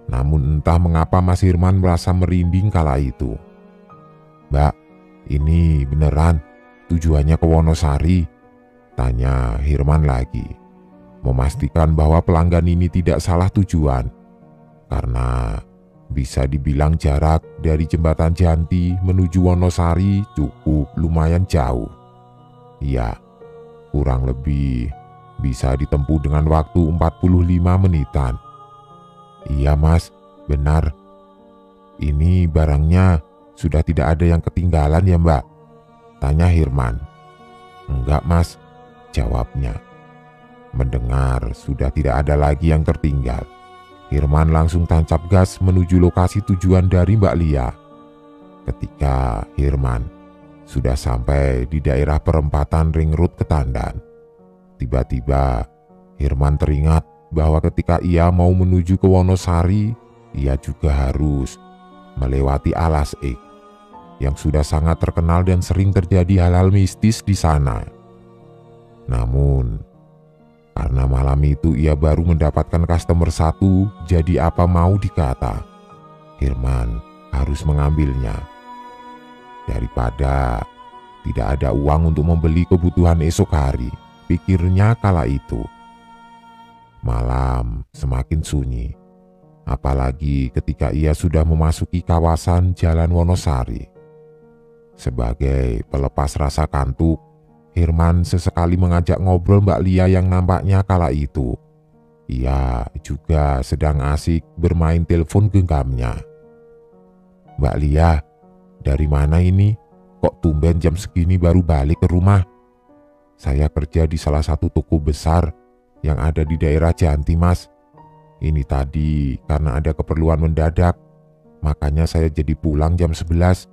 Namun entah mengapa Mas Hirman merasa merinding kala itu. "Mbak, ini beneran tujuannya ke Wonosari?" tanya Hirman lagi. memastikan bahwa pelanggan ini tidak salah tujuan, karena bisa dibilang jarak dari Jembatan Janti menuju Wonosari cukup lumayan jauh. Ya, kurang lebih bisa ditempuh dengan waktu 45 menitan. Iya Mas, benar. Ini barangnya sudah tidak ada yang ketinggalan ya Mbak? Tanya Hirman. Enggak Mas, jawabnya. Mendengar sudah tidak ada lagi yang tertinggal, Hirman langsung tancap gas menuju lokasi tujuan dari Mbak Lia. Ketika Hirman sudah sampai di daerah perempatan Ring Road Ketandan, tiba-tiba Hirman teringat bahwa ketika ia mau menuju ke Wonosari, ia juga harus melewati Alas Ek yang sudah sangat terkenal dan sering terjadi hal-hal mistis di sana. Namun, karena malam itu ia baru mendapatkan customer satu, jadi apa mau dikata, Hirman harus mengambilnya. Daripada tidak ada uang untuk membeli kebutuhan esok hari, pikirnya kala itu. Malam semakin sunyi, apalagi ketika ia sudah memasuki kawasan Jalan Wonosari. Sebagai pelepas rasa kantuk, Hirman sesekali mengajak ngobrol Mbak Lia yang nampaknya kala itu ia juga sedang asik bermain telepon genggamnya. Mbak Lia, dari mana ini? Kok tumben jam segini baru balik ke rumah? Saya kerja di salah satu toko besar yang ada di daerah Janti Mas. Ini tadi karena ada keperluan mendadak, makanya saya jadi pulang jam 11.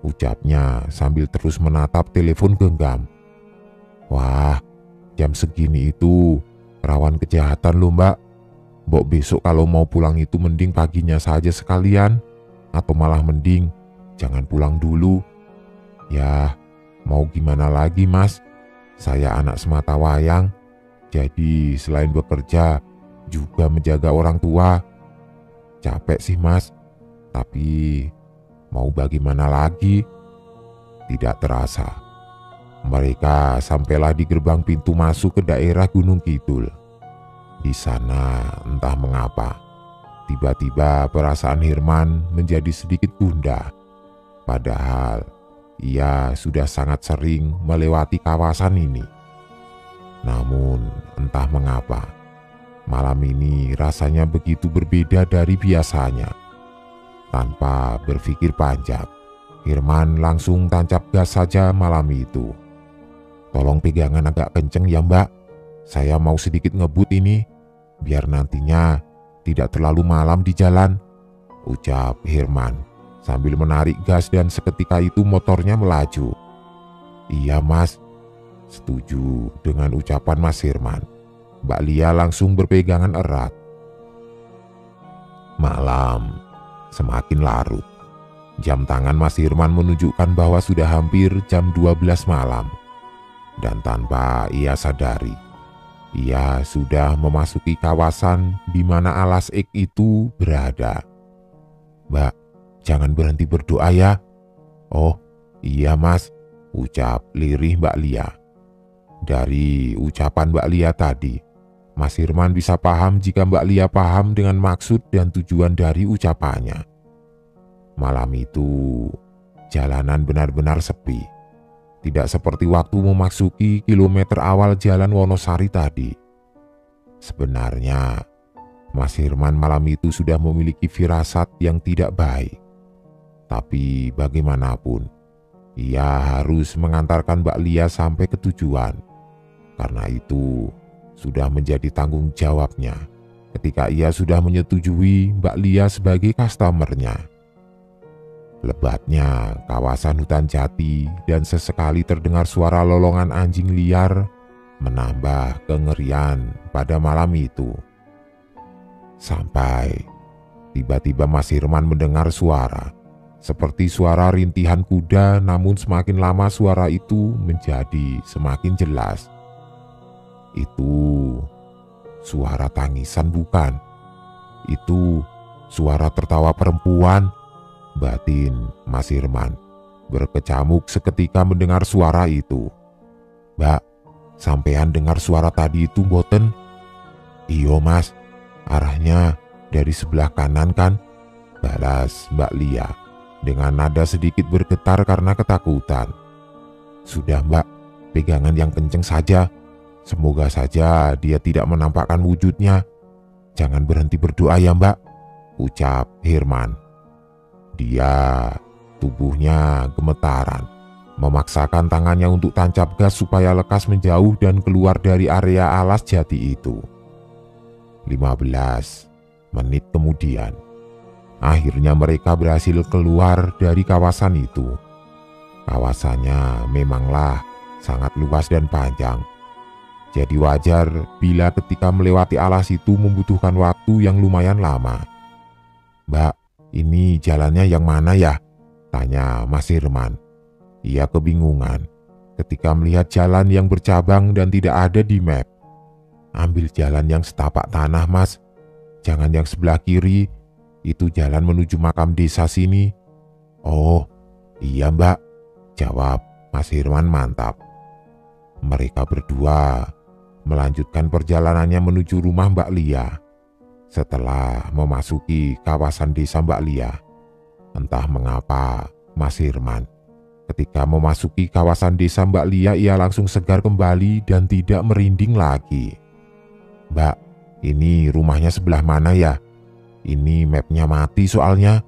Ucapnya sambil terus menatap telepon genggam. Wah, jam segini itu rawan kejahatan loh Mbak. Mbok besok kalau mau pulang itu mending paginya saja sekalian, atau malah mending jangan pulang dulu. Ya, mau gimana lagi Mas? Saya anak semata wayang, jadi selain bekerja juga menjaga orang tua. Capek sih Mas, tapi mau bagaimana lagi? Tidak terasa, mereka sampailah di gerbang pintu masuk ke daerah Gunung Kidul. Di sana entah mengapa, tiba-tiba perasaan Hirman menjadi sedikit gundah. Padahal ia sudah sangat sering melewati kawasan ini. Namun entah mengapa, malam ini rasanya begitu berbeda dari biasanya. Tanpa berpikir panjang, Hirman langsung tancap gas saja malam itu. Tolong pegangan agak kenceng ya Mbak, saya mau sedikit ngebut ini, biar nantinya tidak terlalu malam di jalan, ucap Hirman sambil menarik gas dan seketika itu motornya melaju. Iya Mas, setuju dengan ucapan Mas Hirman. Mbak Lia langsung berpegangan erat. Malam semakin larut. Jam tangan Mas Hirman menunjukkan bahwa sudah hampir jam 12 malam. Dan tanpa ia sadari, ia sudah memasuki kawasan di mana Alas Ek itu berada. Mbak, jangan berhenti berdoa ya. Oh iya Mas, ucap lirih Mbak Lia. Dari ucapan Mbak Lia tadi, Mas Hirman bisa paham jika Mbak Lia paham dengan maksud dan tujuan dari ucapannya. Malam itu, jalanan benar-benar sepi. Tidak seperti waktu memasuki kilometer awal jalan Wonosari tadi. Sebenarnya, Mas Hirman malam itu sudah memiliki firasat yang tidak baik. Tapi bagaimanapun, ia harus mengantarkan Mbak Lia sampai ke tujuan. Karena itu, sudah menjadi tanggung jawabnya ketika ia sudah menyetujui Mbak Lia sebagai customernya. Lebatnya kawasan hutan jati dan sesekali terdengar suara lolongan anjing liar menambah kengerian pada malam itu. Sampai tiba-tiba Mas Hirman mendengar suara seperti suara rintihan kuda, namun semakin lama suara itu menjadi semakin jelas. Itu suara tangisan bukan? Itu suara tertawa perempuan, batin Mas Hirman berkecamuk seketika mendengar suara itu. Mbak, sampean dengar suara tadi itu boten? "Iyo Mas, arahnya dari sebelah kanan kan?" balas Mbak Lia dengan nada sedikit bergetar karena ketakutan. "Sudah Mbak, pegangan yang kenceng saja. Semoga saja dia tidak menampakkan wujudnya. Jangan berhenti berdoa ya Mbak," ucap Herman. Dia tubuhnya gemetaran, memaksakan tangannya untuk tancap gas supaya lekas menjauh dan keluar dari area alas jati itu. 15 menit kemudian, akhirnya mereka berhasil keluar dari kawasan itu. Kawasannya memanglah sangat luas dan panjang. Jadi wajar bila ketika melewati alas itu membutuhkan waktu yang lumayan lama. "Mbak, ini jalannya yang mana ya?" tanya Mas Herman. Ia kebingungan ketika melihat jalan yang bercabang dan tidak ada di map. "Ambil jalan yang setapak tanah Mas, jangan yang sebelah kiri, itu jalan menuju makam desa sini." "Oh iya Mbak," jawab Mas Herman mantap. Mereka berdua melanjutkan perjalanannya menuju rumah Mbak Lia. Setelah memasuki kawasan desa Mbak Lia, entah mengapa Mas Herman ketika memasuki kawasan desa Mbak Lia ia langsung segar kembali dan tidak merinding lagi. "Mbak, ini rumahnya sebelah mana ya? Ini mapnya mati soalnya."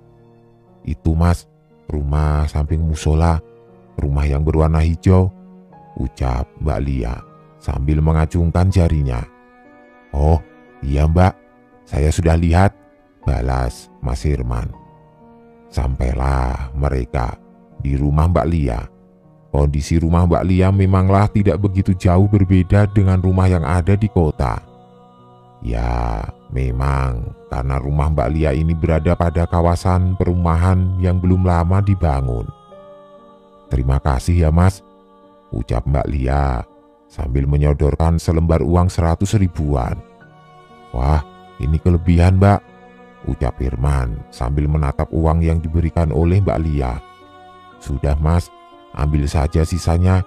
"Itu Mas, rumah samping musola, rumah yang berwarna hijau," ucap Mbak Lia sambil mengacungkan jarinya. "Oh iya Mbak, saya sudah lihat," balas Mas Herman. Sampailah mereka di rumah Mbak Lia. Kondisi rumah Mbak Lia memanglah tidak begitu jauh berbeda dengan rumah yang ada di kota. Ya, memang karena rumah Mbak Lia ini berada pada kawasan perumahan yang belum lama dibangun. "Terima kasih ya Mas," ucap Mbak Lia sambil menyodorkan selembar uang 100 ribuan. "Wah, ini kelebihan Mbak," ucap Herman sambil menatap uang yang diberikan oleh Mbak Lia. "Sudah Mas, ambil saja sisanya.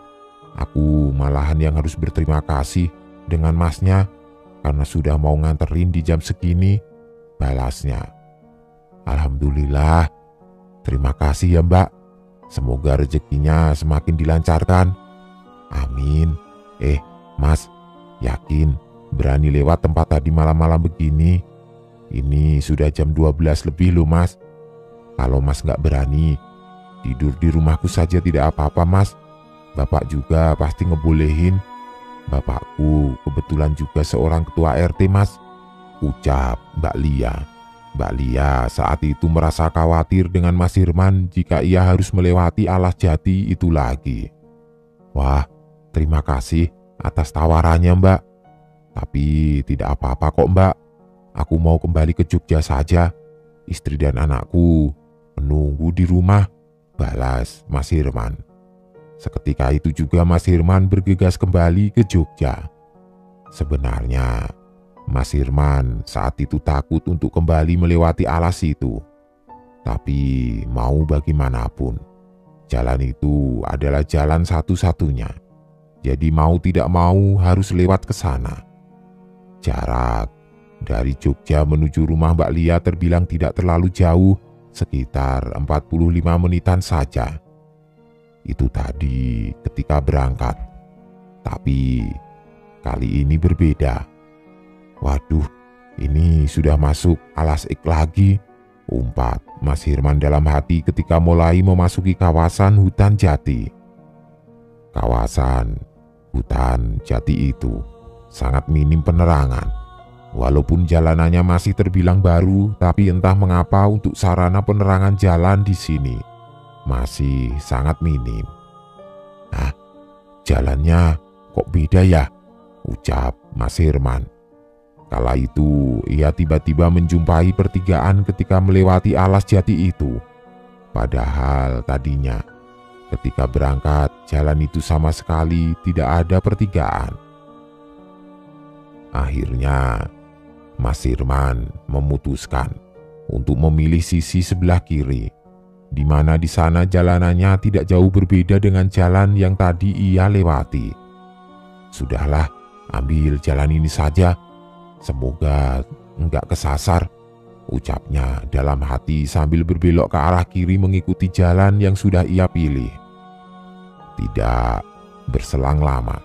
Aku malahan yang harus berterima kasih dengan Masnya karena sudah mau nganterin di jam segini," balasnya. "Alhamdulillah, terima kasih ya Mbak. Semoga rezekinya semakin dilancarkan." "Amin. Mas, yakin berani lewat tempat tadi malam-malam begini? Ini sudah jam 12 lebih loh Mas. Kalau Mas nggak berani, tidur di rumahku saja tidak apa-apa Mas. Bapak juga pasti ngebolehin. Bapakku kebetulan juga seorang ketua RT Mas," ucap Mbak Lia. Mbak Lia saat itu merasa khawatir dengan Mas Herman jika ia harus melewati alas jati itu lagi. "Wah, terima kasih atas tawarannya Mbak. Tapi tidak apa-apa kok Mbak. Aku mau kembali ke Jogja saja. Istri dan anakku menunggu di rumah," balas Mas Herman. Seketika itu juga Mas Herman bergegas kembali ke Jogja. Sebenarnya Mas Herman saat itu takut untuk kembali melewati alas itu. Tapi mau bagaimanapun, jalan itu adalah jalan satu-satunya. Jadi mau tidak mau harus lewat ke sana. Jarak dari Jogja menuju rumah Mbak Lia terbilang tidak terlalu jauh, sekitar 45 menitan saja. Itu tadi ketika berangkat. Tapi kali ini berbeda. "Waduh, ini sudah masuk alas ik lagi," umpat Mas Herman dalam hati ketika mulai memasuki kawasan hutan jati. Kawasan hutan jati itu sangat minim penerangan. Walaupun jalanannya masih terbilang baru, tapi entah mengapa untuk sarana penerangan jalan di sini masih sangat minim. "Ah, jalannya kok beda ya?" ucap Mas Herman. Kala itu ia tiba-tiba menjumpai pertigaan ketika melewati alas jati itu. Padahal tadinya ketika berangkat jalan itu sama sekali tidak ada pertigaan. Akhirnya Mas Herman memutuskan untuk memilih sisi sebelah kiri, di mana di sana jalanannya tidak jauh berbeda dengan jalan yang tadi ia lewati. "Sudahlah, ambil jalan ini saja," Semoga enggak kesasar, ucapnya dalam hati sambil berbelok ke arah kiri mengikuti jalan yang sudah ia pilih. Tidak berselang lama,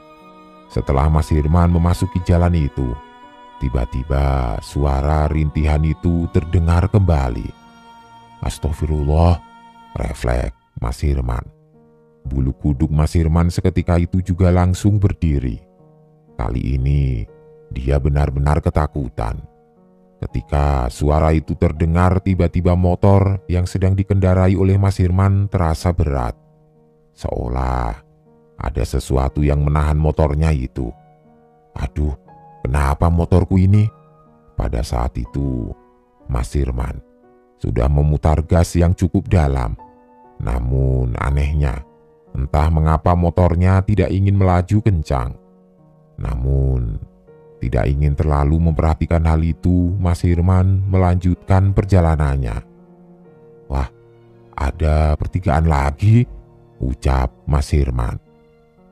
setelah Mas Hirman memasuki jalan itu, tiba-tiba suara rintihan itu terdengar kembali. Astagfirullah, refleks Mas Hirman. Bulu kuduk Mas Hirman seketika itu juga langsung berdiri. Kali ini dia benar-benar ketakutan. Ketika suara itu terdengar, tiba-tiba motor yang sedang dikendarai oleh Mas Hirman terasa berat. Seolah ada sesuatu yang menahan motornya itu. Aduh, kenapa motorku ini? Pada saat itu, Mas Hirman sudah memutar gas yang cukup dalam. Namun anehnya, entah mengapa motornya tidak ingin melaju kencang. Namun, tidak ingin terlalu memperhatikan hal itu, Mas Hirman melanjutkan perjalanannya. Wah, ada pertigaan lagi, ucap Mas Hirman.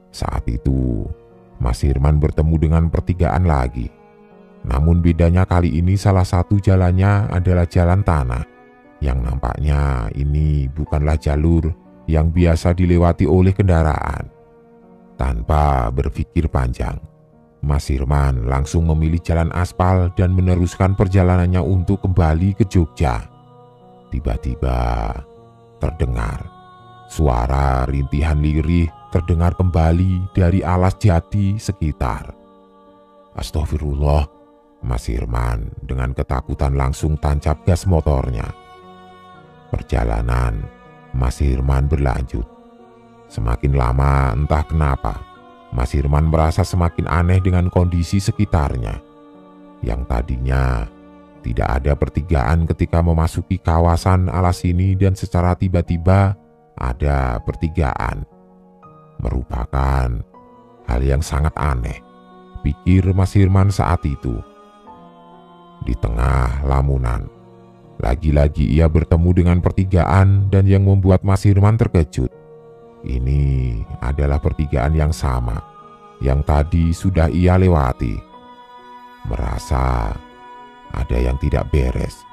Saat itu, Mas Hirman bertemu dengan pertigaan lagi. Namun bedanya kali ini salah satu jalannya adalah jalan tanah, yang nampaknya ini bukanlah jalur yang biasa dilewati oleh kendaraan. Tanpa berpikir panjang, Mas Hirman langsung memilih jalan aspal dan meneruskan perjalanannya untuk kembali ke Jogja. Tiba-tiba terdengar suara rintihan lirih terdengar kembali dari alas jati sekitar. Astagfirullah, Mas Hirman dengan ketakutan langsung tancap gas motornya. Perjalanan Mas Hirman berlanjut. Semakin lama entah kenapa, Mas Hirman merasa semakin aneh dengan kondisi sekitarnya. Yang tadinya tidak ada pertigaan ketika memasuki kawasan alas ini dan secara tiba-tiba ada pertigaan. Merupakan hal yang sangat aneh, pikir Mas Hirman saat itu. Di tengah lamunan, lagi-lagi ia bertemu dengan pertigaan dan yang membuat Mas Hirman terkejut. Ini adalah pertigaan yang sama yang tadi sudah ia lewati. Merasa ada yang tidak beres,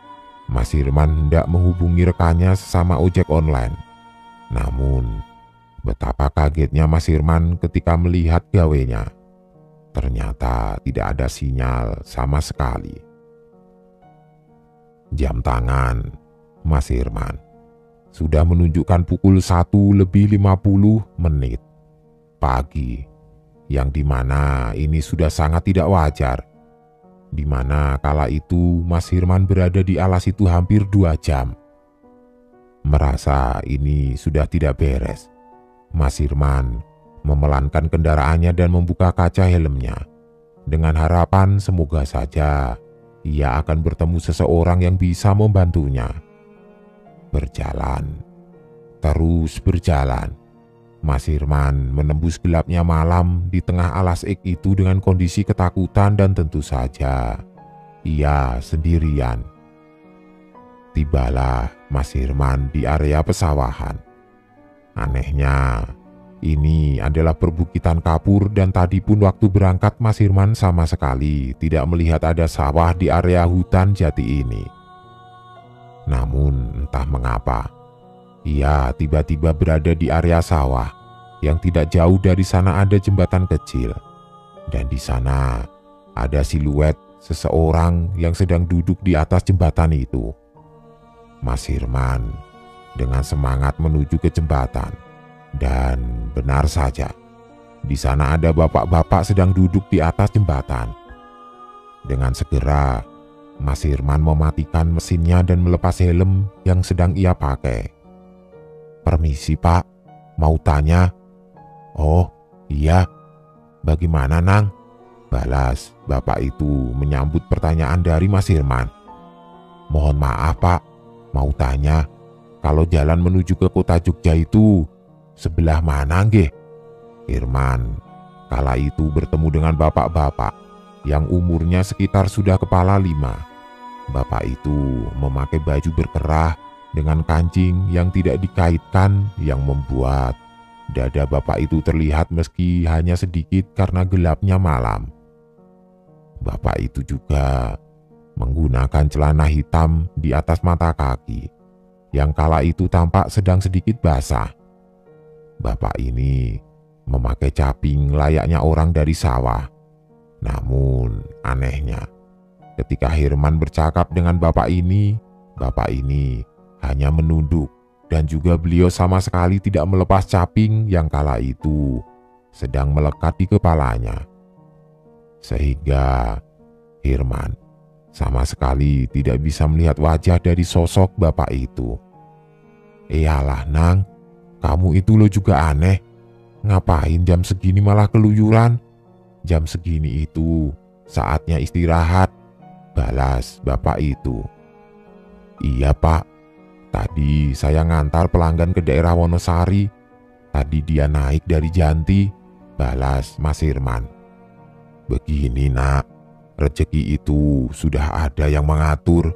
Mas Hirman hendak menghubungi rekannya sesama ojek online. Namun, betapa kagetnya Mas Hirman ketika melihat gawenya. Ternyata tidak ada sinyal sama sekali. Jam tangan Mas Hirman sudah menunjukkan pukul 1:50 pagi, yang dimana ini sudah sangat tidak wajar. Dimana kala itu Mas Hirman berada di alas itu hampir 2 jam. Merasa ini sudah tidak beres, Mas Hirman memelankan kendaraannya dan membuka kaca helmnya, dengan harapan semoga saja ia akan bertemu seseorang yang bisa membantunya. Berjalan, terus berjalan, Mas Hirman menembus gelapnya malam di tengah alas ek itu dengan kondisi ketakutan dan tentu saja ia sendirian. Tibalah Mas Hirman di area pesawahan. Anehnya, ini adalah perbukitan kapur dan tadi pun waktu berangkat Mas Hirman sama sekali tidak melihat ada sawah di area hutan jati ini. Namun entah mengapa, ia tiba-tiba berada di area sawah yang tidak jauh dari sana ada jembatan kecil. Dan di sana ada siluet seseorang yang sedang duduk di atas jembatan itu. Mas Hirman dengan semangat menuju ke jembatan. Dan benar saja, di sana ada bapak-bapak sedang duduk di atas jembatan. Dengan segera, Mas Hirman mematikan mesinnya dan melepas helm yang sedang ia pakai. "Permisi Pak, mau tanya." "Oh iya, bagaimana Nang?" balas bapak itu menyambut pertanyaan dari Mas Hirman. "Mohon maaf Pak, mau tanya, kalau jalan menuju ke kota Jogja itu sebelah mana nggih?" Hirman kala itu bertemu dengan bapak-bapak yang umurnya sekitar sudah kepala 5. Bapak itu memakai baju berkerah dengan kancing yang tidak dikaitkan yang membuat dada bapak itu terlihat meski hanya sedikit karena gelapnya malam. Bapak itu juga menggunakan celana hitam di atas mata kaki, yang kala itu tampak sedang sedikit basah. Bapak ini memakai caping layaknya orang dari sawah. Namun anehnya, ketika Hirman bercakap dengan bapak ini hanya menunduk, dan juga beliau sama sekali tidak melepas caping yang kala itu sedang melekat di kepalanya. Sehingga Hirman sama sekali tidak bisa melihat wajah dari sosok bapak itu. "Iyalah Nang, kamu itu lo juga aneh. Ngapain jam segini malah keluyuran? Jam segini itu saatnya istirahat," balas bapak itu. "Iya Pak, tadi saya ngantar pelanggan ke daerah Wonosari. Tadi dia naik dari Janti," balas Mas Hirman. "Begini Nak, rezeki itu sudah ada yang mengatur.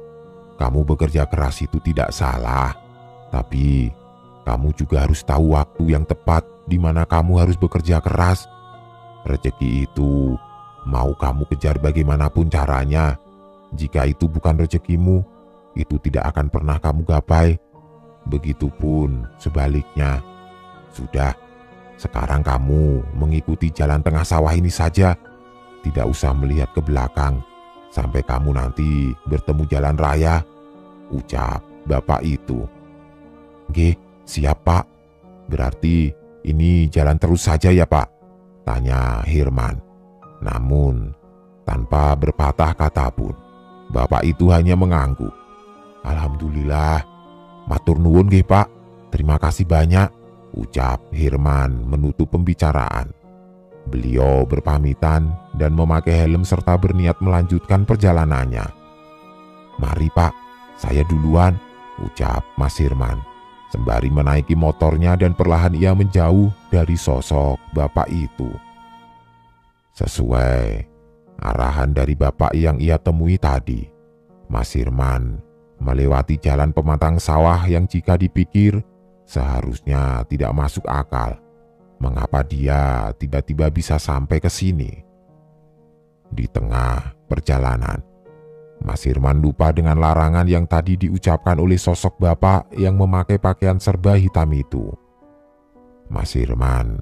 Kamu bekerja keras itu tidak salah, tapi kamu juga harus tahu waktu yang tepat di mana kamu harus bekerja keras. Rezeki itu mau kamu kejar bagaimanapun caranya. Jika itu bukan rezekimu, itu tidak akan pernah kamu gapai. Begitupun sebaliknya. Sudah, sekarang kamu mengikuti jalan tengah sawah ini saja. Tidak usah melihat ke belakang sampai kamu nanti bertemu jalan raya," ucap bapak itu. "Nggih, siap Pak. Berarti ini jalan terus saja ya Pak?" tanya Hirman. Namun tanpa berpatah kata pun, bapak itu hanya mengangguk. "Alhamdulillah, matur nuwun nggih Pak. Terima kasih banyak," ucap Hirman menutup pembicaraan. Beliau berpamitan dan memakai helm serta berniat melanjutkan perjalanannya. "Mari Pak, saya duluan," ucap Mas Hirman sembari menaiki motornya, dan perlahan ia menjauh dari sosok bapak itu. Sesuai arahan dari bapak yang ia temui tadi, Mas Hirman melewati jalan pematang sawah yang jika dipikir seharusnya tidak masuk akal. Mengapa dia tiba-tiba bisa sampai ke sini? Di tengah perjalanan, Mas Hirman lupa dengan larangan yang tadi diucapkan oleh sosok bapak yang memakai pakaian serba hitam itu. Mas Hirman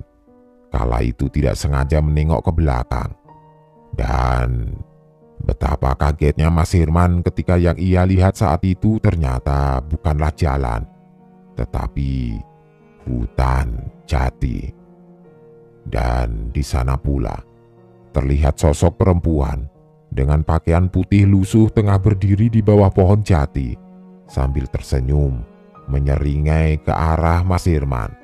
kala itu tidak sengaja menengok ke belakang. Dan betapa kagetnya Mas Hirman ketika yang ia lihat saat itu ternyata bukanlah jalan, tetapi hutan jati. Dan di sana pula terlihat sosok perempuan dengan pakaian putih lusuh tengah berdiri di bawah pohon jati sambil tersenyum menyeringai ke arah Mas Hirman.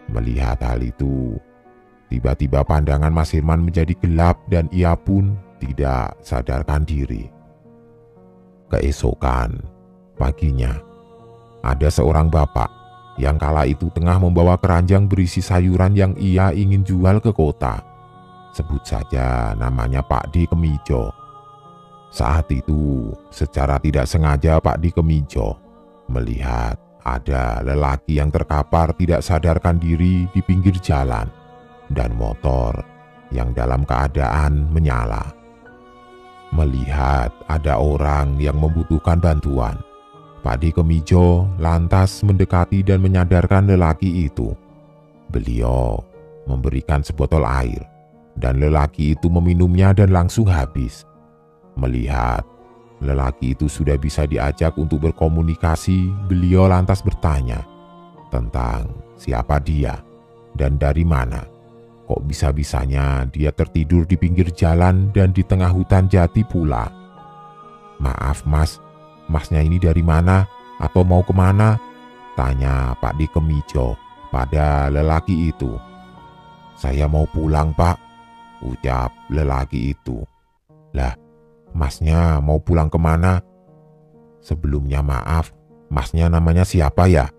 Melihat hal itu, tiba-tiba pandangan Mas Hirman menjadi gelap dan ia pun tidak sadarkan diri. Keesokan paginya, ada seorang bapak yang kala itu tengah membawa keranjang berisi sayuran yang ia ingin jual ke kota. Sebut saja namanya Pak D. Kemijo. Saat itu secara tidak sengaja Pak D. Kemijo melihat ada lelaki yang terkapar tidak sadarkan diri di pinggir jalan dan motor yang dalam keadaan menyala. Melihat ada orang yang membutuhkan bantuan, Pak D. Kemijo lantas mendekati dan menyadarkan lelaki itu. Beliau memberikan sebotol air dan lelaki itu meminumnya dan langsung habis. Melihat lelaki itu sudah bisa diajak untuk berkomunikasi, beliau lantas bertanya tentang siapa dia dan dari mana. Kok bisa-bisanya dia tertidur di pinggir jalan dan di tengah hutan jati pula. "Maaf Mas, Masnya ini dari mana atau mau kemana?" tanya Pak D. Kemijo pada lelaki itu. "Saya mau pulang Pak," ucap lelaki itu. "Lah, Masnya mau pulang kemana? Sebelumnya maaf, Masnya namanya siapa ya?"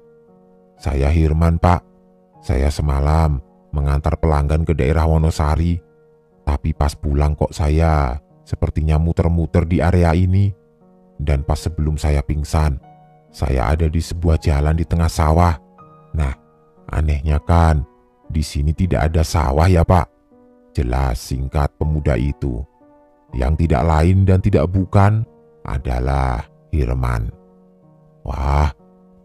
"Saya Hirman Pak. Saya semalam mengantar pelanggan ke daerah Wonosari. Tapi pas pulang kok saya sepertinya muter-muter di area ini. Dan pas sebelum saya pingsan, saya ada di sebuah jalan di tengah sawah. Nah, anehnya kan, di sini tidak ada sawah ya Pak," jelas singkat pemuda itu. yang tidak lain dan tidak bukan adalah Hirman. "Wah,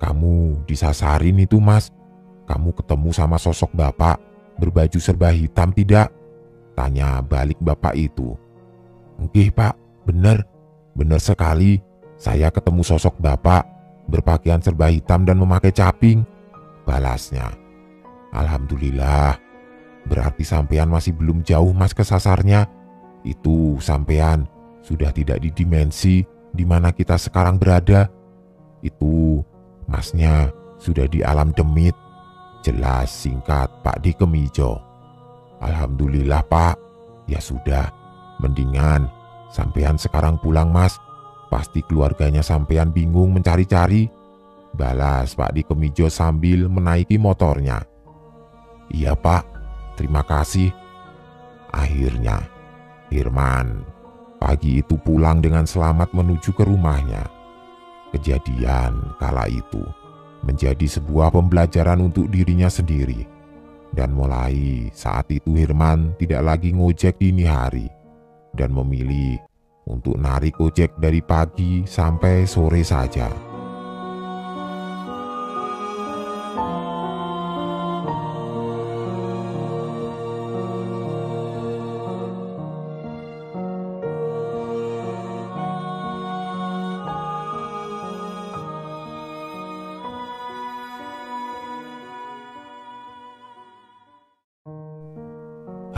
kamu disasarin itu, Mas. Kamu ketemu sama sosok bapak berbaju serba hitam tidak?" tanya balik bapak itu. "Nggih, Pak, bener sekali. Saya ketemu sosok bapak berpakaian serba hitam dan memakai caping," balasnya. "Alhamdulillah, berarti sampean masih belum jauh, Mas, kesasarnya. Itu sampean sudah tidak di dimensi di mana kita sekarang berada. Itu Masnya sudah di alam demit," jelas singkat Pak D Kemijo. "Alhamdulillah, Pak. Ya sudah, mendingan sampean sekarang pulang, Mas. Pasti keluarganya sampean bingung mencari-cari," balas Pak D Kemijo sambil menaiki motornya. "Iya, Pak, terima kasih." Akhirnya Hirman pagi itu pulang dengan selamat menuju ke rumahnya. Kejadian kala itu menjadi sebuah pembelajaran untuk dirinya sendiri. Dan mulai saat itu Hirman tidak lagi ngojek dini hari dan memilih untuk narik ojek dari pagi sampai sore saja.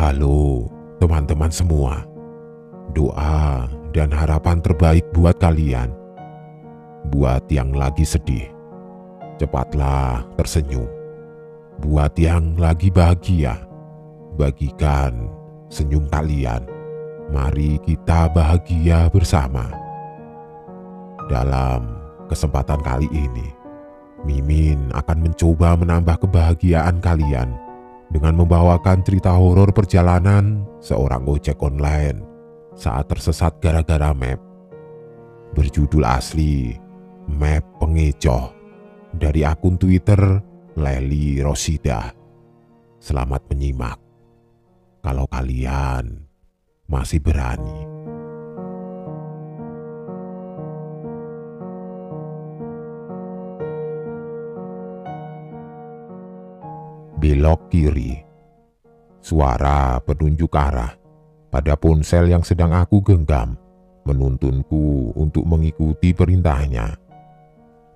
Halo teman-teman semua, doa dan harapan terbaik buat kalian. Buat yang lagi sedih, cepatlah tersenyum. Buat yang lagi bahagia, bagikan senyum kalian. Mari kita bahagia bersama. Dalam kesempatan kali ini, Mimin akan mencoba menambah kebahagiaan kalian dengan membawakan cerita horor perjalanan seorang ojek online saat tersesat gara-gara map. Berjudul asli Map Pengecoh, dari akun Twitter Leli Rosida. Selamat menyimak kalau kalian masih berani. Belok kiri. Suara penunjuk arah pada ponsel yang sedang aku genggam menuntunku untuk mengikuti perintahnya.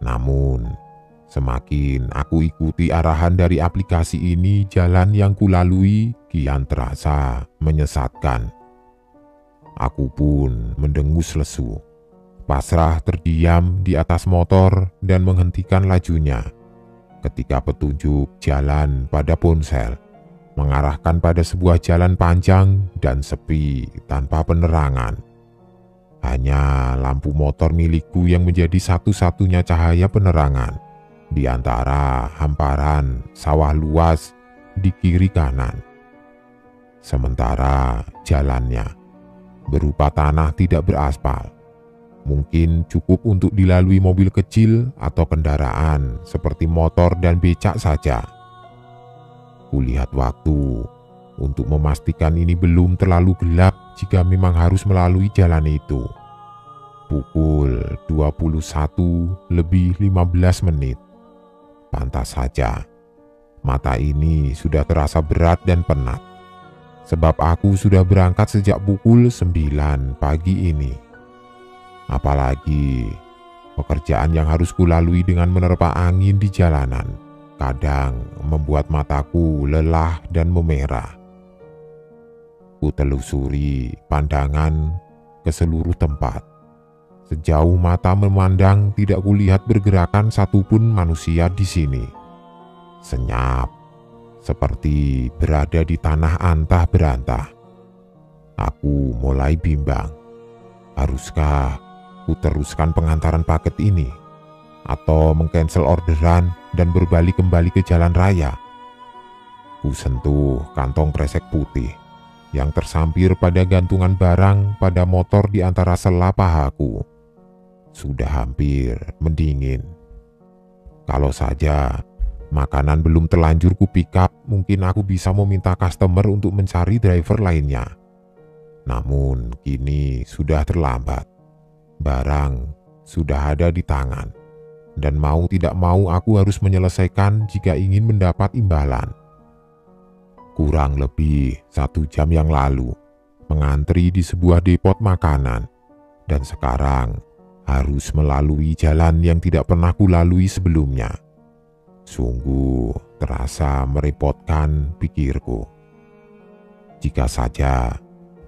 Namun, semakin aku ikuti arahan dari aplikasi ini, jalan yang kulalui kian terasa menyesatkan. Aku pun mendengus lesu, pasrah terdiam di atas motor dan menghentikan lajunya ketika petunjuk jalan pada ponsel mengarahkan pada sebuah jalan panjang dan sepi tanpa penerangan. Hanya lampu motor milikku yang menjadi satu-satunya cahaya penerangan di antara hamparan sawah luas di kiri kanan. Sementara jalannya berupa tanah tidak beraspal, mungkin cukup untuk dilalui mobil kecil atau kendaraan seperti motor dan becak saja. Kulihat waktu untuk memastikan ini belum terlalu gelap jika memang harus melalui jalan itu. Pukul 21:15. Pantas saja, mata ini sudah terasa berat dan penat, sebab aku sudah berangkat sejak pukul 9 pagi ini. Apalagi pekerjaan yang harus kulalui dengan menerpa angin di jalanan kadang membuat mataku lelah dan memerah. Ku telusuri pandangan ke seluruh tempat. Sejauh mata memandang tidak kulihat bergerakan satupun manusia di sini. Senyap, seperti berada di tanah antah berantah. Aku mulai bimbang. Haruskah ku teruskan pengantaran paket ini atau mengcancel orderan dan berbalik kembali ke jalan raya? Ku sentuh kantong kresek putih yang tersampir pada gantungan barang pada motor di antara sela pahaku. Sudah hampir mendingin. Kalau saja makanan belum terlanjur ku pick up, mungkin aku bisa meminta customer untuk mencari driver lainnya. Namun kini sudah terlambat. Barang sudah ada di tangan, dan mau tidak mau aku harus menyelesaikan jika ingin mendapat imbalan. Kurang lebih 1 jam yang lalu, mengantri di sebuah depot makanan, dan sekarang harus melalui jalan yang tidak pernah kulalui sebelumnya. Sungguh terasa merepotkan pikirku. Jika saja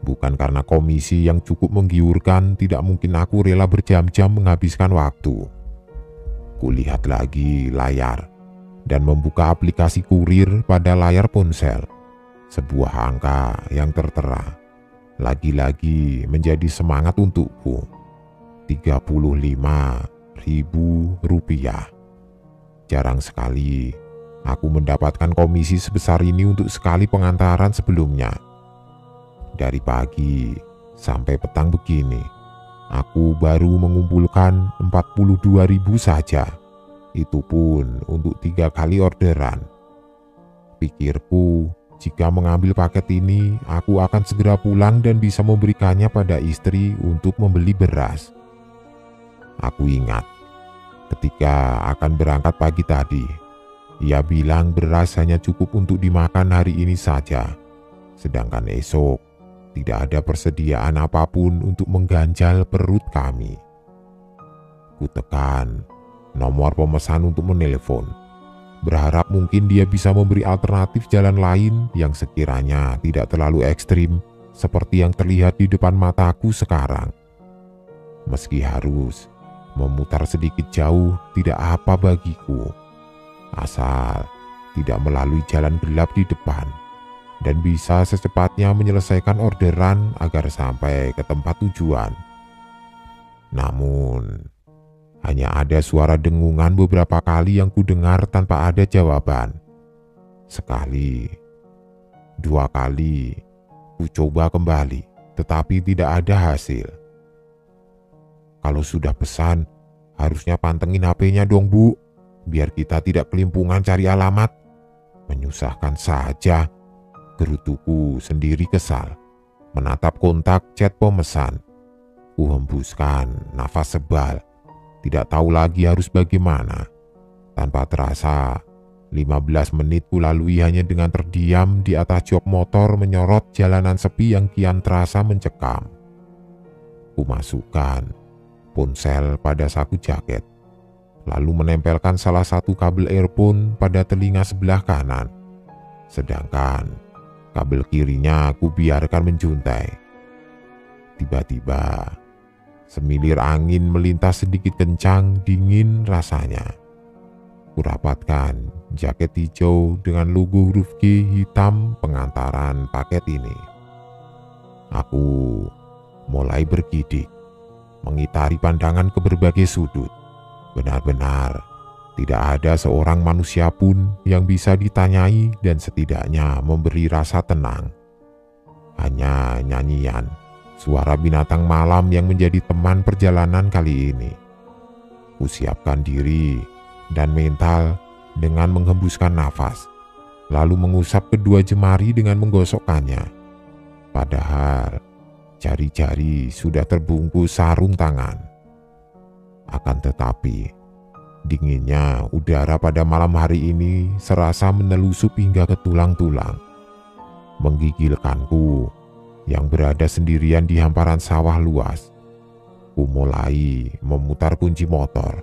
bukan karena komisi yang cukup menggiurkan, tidak mungkin aku rela berjam-jam menghabiskan waktu. Kulihat lagi layar dan membuka aplikasi kurir pada layar ponsel. Sebuah angka yang tertera lagi-lagi menjadi semangat untukku. Rp35.000. Jarang sekali aku mendapatkan komisi sebesar ini untuk sekali pengantaran sebelumnya. Dari pagi sampai petang begini, aku baru mengumpulkan 42.000 saja. Itu pun untuk 3 kali orderan. Pikirku, jika mengambil paket ini, aku akan segera pulang dan bisa memberikannya pada istri untuk membeli beras. Aku ingat, ketika akan berangkat pagi tadi, ia bilang beras hanya cukup untuk dimakan hari ini saja, sedangkan esok tidak ada persediaan apapun untuk mengganjal perut kami. Kutekan nomor pemesan untuk menelpon, berharap mungkin dia bisa memberi alternatif jalan lain yang sekiranya tidak terlalu ekstrim seperti yang terlihat di depan mataku sekarang. Meski harus memutar sedikit jauh, tidak apa bagiku, asal tidak melalui jalan gelap di depan dan bisa secepatnya menyelesaikan orderan agar sampai ke tempat tujuan. Namun, hanya ada suara dengungan beberapa kali yang kudengar tanpa ada jawaban. Sekali, 2 kali, ku coba kembali, tetapi tidak ada hasil. Kalau sudah pesan, harusnya pantengin HP-nya dong, Bu, biar kita tidak kelimpungan cari alamat. Menyusahkan saja, gerutuku sendiri kesal, menatap kontak chat pemesan. Ku hembuskan nafas sebal, tidak tahu lagi harus bagaimana. Tanpa terasa, 15 menit ku lalui hanya dengan terdiam di atas jok motor menyorot jalanan sepi yang kian terasa mencekam. Ku masukkan ponsel pada saku jaket, lalu menempelkan salah satu kabel earphone pada telinga sebelah kanan, sedangkan kabel kirinya aku biarkan menjuntai. Tiba-tiba, semilir angin melintas sedikit kencang, dingin rasanya. Kurapatkan jaket hijau dengan logo huruf G hitam pengantaran paket ini. Aku mulai bergidik, mengitari pandangan ke berbagai sudut. Benar-benar tidak ada seorang manusia pun yang bisa ditanyai dan setidaknya memberi rasa tenang. Hanya nyanyian suara binatang malam yang menjadi teman perjalanan kali ini. Kusiapkan diri dan mental dengan menghembuskan nafas, lalu mengusap kedua jemari dengan menggosokkannya. Padahal jari-jari sudah terbungkus sarung tangan. Akan tetapi, dinginnya udara pada malam hari ini serasa menelusup hingga ke tulang-tulang. Menggigilkanku yang berada sendirian di hamparan sawah luas. Ku mulai memutar kunci motor,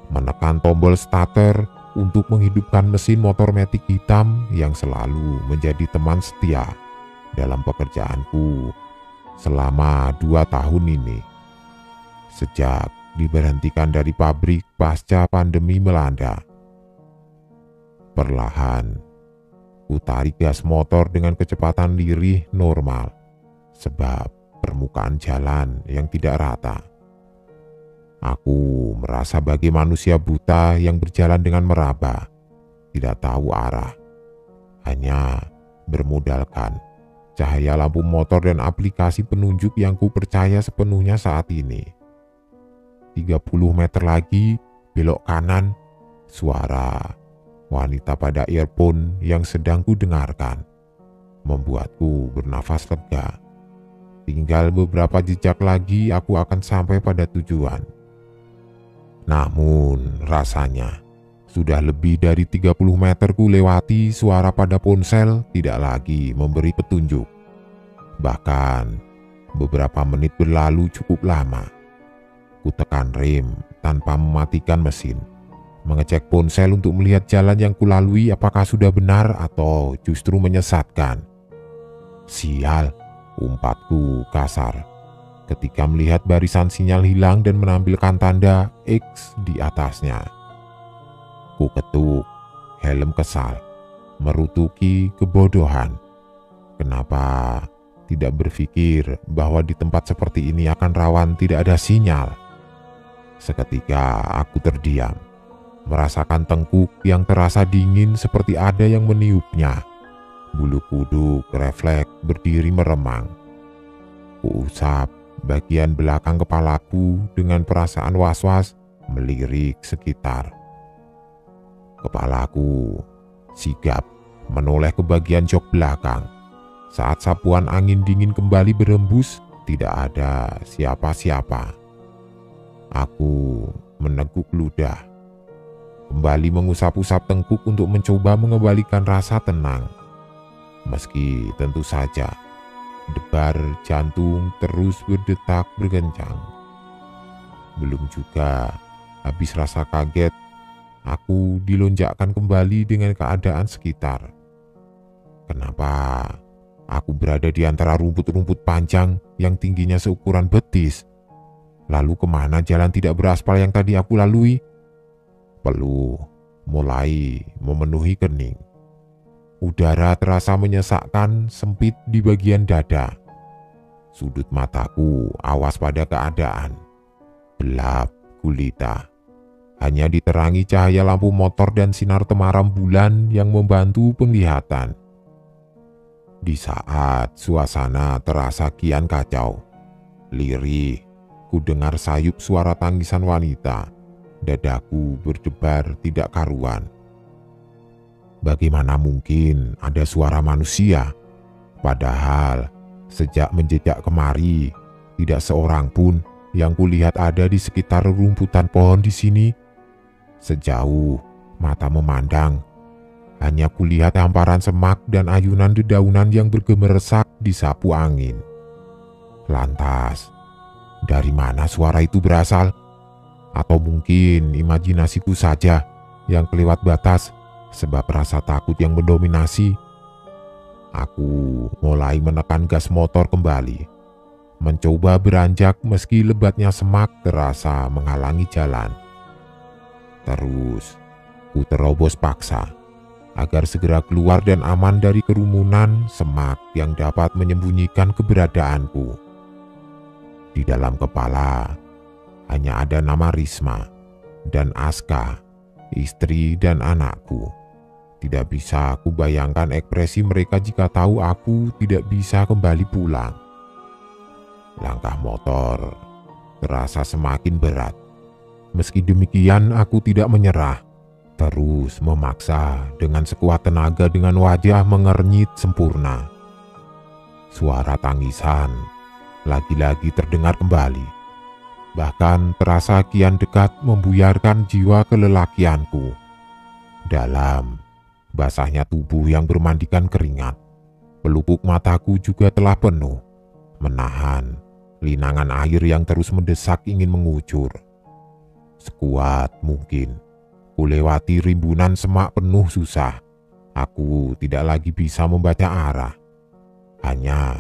menekan tombol starter untuk menghidupkan mesin motor matic hitam yang selalu menjadi teman setia dalam pekerjaanku selama 2 tahun ini. Sejak diberhentikan dari pabrik pasca pandemi melanda. Perlahan, ku tarik gas motor dengan kecepatan lirih normal, sebab permukaan jalan yang tidak rata. Aku merasa bagai manusia buta yang berjalan dengan meraba, tidak tahu arah, hanya bermodalkan cahaya lampu motor dan aplikasi penunjuk yang ku percaya sepenuhnya saat ini. 30 meter lagi, belok kanan, suara wanita pada earphone yang sedang ku dengarkan membuatku bernafas lega. Tinggal beberapa jejak lagi aku akan sampai pada tujuan. Namun rasanya sudah lebih dari 30 meter ku lewati, suara pada ponsel tidak lagi memberi petunjuk. Bahkan beberapa menit berlalu cukup lama. Ku tekan rem tanpa mematikan mesin, mengecek ponsel untuk melihat jalan yang kulalui apakah sudah benar atau justru menyesatkan. Sial, umpatku kasar ketika melihat barisan sinyal hilang dan menampilkan tanda X di atasnya. Ku ketuk helm kesal, merutuki kebodohan. Kenapa tidak berpikir bahwa di tempat seperti ini akan rawan tidak ada sinyal? Seketika aku terdiam, merasakan tengkuk yang terasa dingin seperti ada yang meniupnya. Bulu kuduk refleks berdiri meremang. Kuusap bagian belakang kepalaku dengan perasaan was-was melirik sekitar. Kepalaku sigap menoleh ke bagian jok belakang. Saat sapuan angin dingin kembali berembus, tidak ada siapa-siapa. Aku meneguk ludah, kembali mengusap-usap tengkuk untuk mencoba mengembalikan rasa tenang. Meski tentu saja debar jantung terus berdetak berkencang. Belum juga habis rasa kaget, aku dilonjakkan kembali dengan keadaan sekitar. Kenapa aku berada di antara rumput-rumput panjang yang tingginya seukuran betis? Lalu kemana jalan tidak beraspal yang tadi aku lalui? Peluh mulai memenuhi kening. Udara terasa menyesakkan sempit di bagian dada. Sudut mataku awas pada keadaan. Gelap gulita. Hanya diterangi cahaya lampu motor dan sinar temaram bulan yang membantu penglihatan. Di saat suasana terasa kian kacau, lirih, ku dengar sayup suara tangisan wanita. Dadaku berdebar tidak karuan. Bagaimana mungkin ada suara manusia? Padahal sejak menjejak kemari, tidak seorang pun yang kulihat ada di sekitar rumputan pohon di sini. Sejauh mata memandang, hanya kulihat hamparan semak dan ayunan dedaunan yang bergemeresak disapu angin. Lantas, dari mana suara itu berasal? Atau mungkin imajinasiku saja yang kelewat batas sebab rasa takut yang mendominasi? Aku mulai menekan gas motor kembali, mencoba beranjak meski lebatnya semak terasa menghalangi jalan. Terus, ku terobos paksa agar segera keluar dan aman dari kerumunan semak yang dapat menyembunyikan keberadaanku. Di dalam kepala hanya ada nama Risma dan Aska, istri dan anakku. Tidak bisa aku bayangkan ekspresi mereka jika tahu aku tidak bisa kembali pulang. Langkah motor terasa semakin berat. Meski demikian aku tidak menyerah, terus memaksa dengan sekuat tenaga dengan wajah mengernyit sempurna. Suara tangisan lagi-lagi terdengar kembali. Bahkan terasa kian dekat membuyarkan jiwa kelelakianku. Dalam basahnya tubuh yang bermandikan keringat, pelupuk mataku juga telah penuh, menahan linangan air yang terus mendesak ingin mengucur. Sekuat mungkin, kulewati rimbunan semak penuh susah. Aku tidak lagi bisa membaca arah, hanya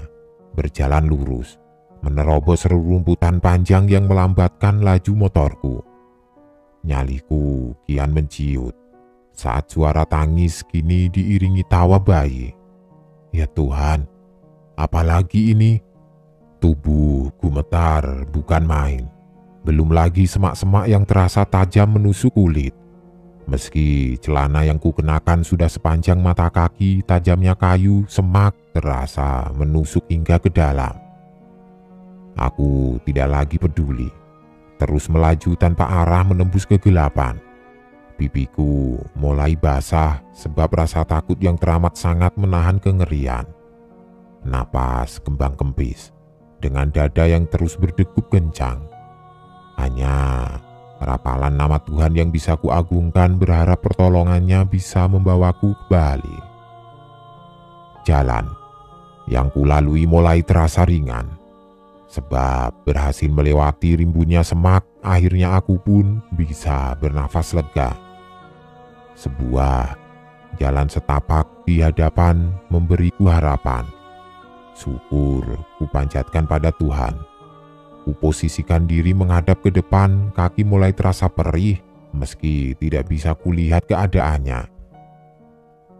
berjalan lurus, menerobos rerumputan panjang yang melambatkan laju motorku. Nyaliku kian menciut saat suara tangis kini diiringi tawa bayi. Ya Tuhan, apalagi ini? Tubuh gemetar bukan main. Belum lagi semak-semak yang terasa tajam menusuk kulit. Meski celana yang kukenakan sudah sepanjang mata kaki, tajamnya kayu semak terasa menusuk hingga ke dalam. Aku tidak lagi peduli, terus melaju tanpa arah menembus kegelapan. Pipiku mulai basah sebab rasa takut yang teramat sangat menahan kengerian. Napas kembang kempis, dengan dada yang terus berdegup kencang. Hanya rapalan nama Tuhan yang bisa kuagungkan, berharap pertolongannya bisa membawaku kembali. Jalan yang kulalui mulai terasa ringan, sebab berhasil melewati rimbunnya semak. Akhirnya aku pun bisa bernafas lega. Sebuah jalan setapak di hadapan memberiku harapan. Syukur kupanjatkan pada Tuhan. Kuposisikan diri menghadap ke depan, kaki mulai terasa perih meski tidak bisa kulihat keadaannya.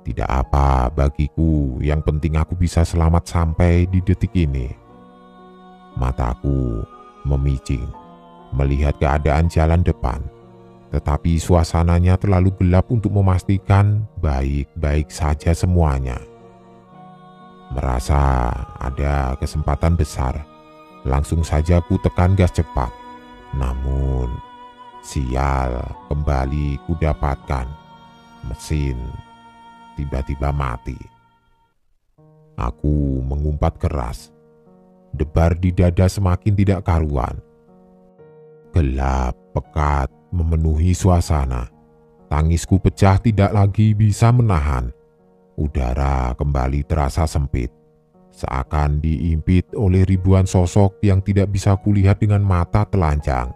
Tidak apa bagiku, yang penting aku bisa selamat sampai di detik ini. Mataku memicing melihat keadaan jalan depan, tetapi suasananya terlalu gelap untuk memastikan baik-baik saja semuanya. Merasa ada kesempatan besar, langsung saja ku tekan gas cepat. Namun, sial, kembali ku dapatkan. Mesin tiba-tiba mati. Aku mengumpat keras. Debar di dada semakin tidak karuan. Gelap pekat memenuhi suasana. Tangisku pecah, tidak lagi bisa menahan. Udara kembali terasa sempit, seakan diimpit oleh ribuan sosok yang tidak bisa kulihat dengan mata telanjang.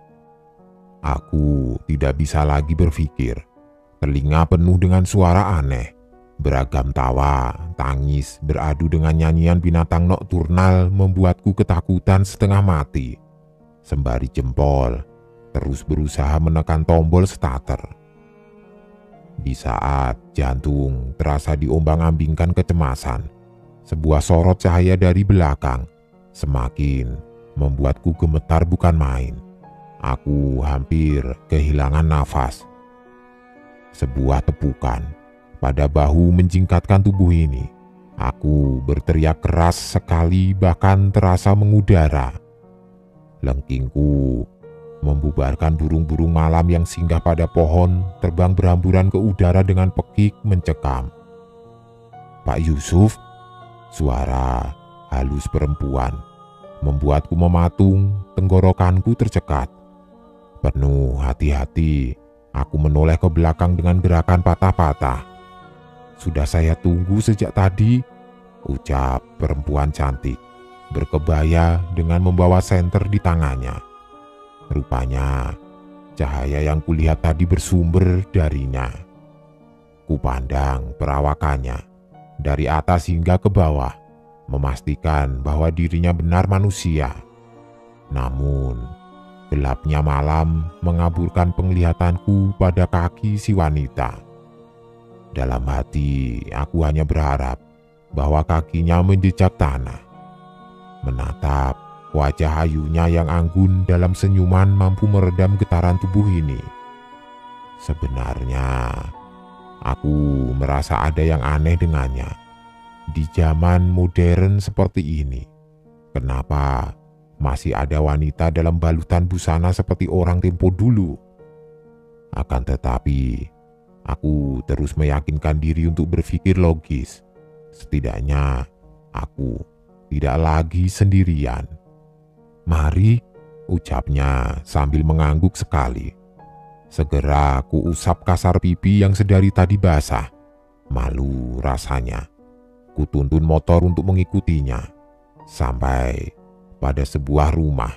Aku tidak bisa lagi berpikir. Telinga penuh dengan suara aneh. Beragam tawa, tangis, beradu dengan nyanyian binatang nokturnal membuatku ketakutan setengah mati. Sembari jempol terus berusaha menekan tombol starter. Di saat jantung terasa diombang-ambingkan kecemasan, sebuah sorot cahaya dari belakang semakin membuatku gemetar bukan main. Aku hampir kehilangan nafas. Sebuah tepukan pada bahu menjingkatkan tubuh ini. Aku berteriak keras sekali, bahkan terasa mengudara. Lengkingku membubarkan burung-burung malam yang singgah pada pohon, terbang berhamburan ke udara dengan pekik mencekam. "Pak Yusuf," suara halus perempuan membuatku mematung, tenggorokanku tercekat. Penuh hati-hati, aku menoleh ke belakang dengan gerakan patah-patah. "Sudah saya tunggu sejak tadi," ucap perempuan cantik, berkebaya dengan membawa senter di tangannya. Rupanya, cahaya yang kulihat tadi bersumber darinya. Kupandang perawakannya dari atas hingga ke bawah, memastikan bahwa dirinya benar manusia. Namun, gelapnya malam mengaburkan penglihatanku pada kaki si wanita. Dalam hati, aku hanya berharap bahwa kakinya menjejak tanah. Menatap wajah ayunya yang anggun dalam senyuman mampu meredam getaran tubuh ini. Sebenarnya, aku merasa ada yang aneh dengannya. Di zaman modern seperti ini, kenapa masih ada wanita dalam balutan busana seperti orang tempo dulu? Akan tetapi, aku terus meyakinkan diri untuk berpikir logis. Setidaknya, aku tidak lagi sendirian. "Mari," ucapnya sambil mengangguk sekali. Segera ku usap kasar pipi yang sedari tadi basah. Malu rasanya. Ku tuntun motor untuk mengikutinya. Sampai pada sebuah rumah,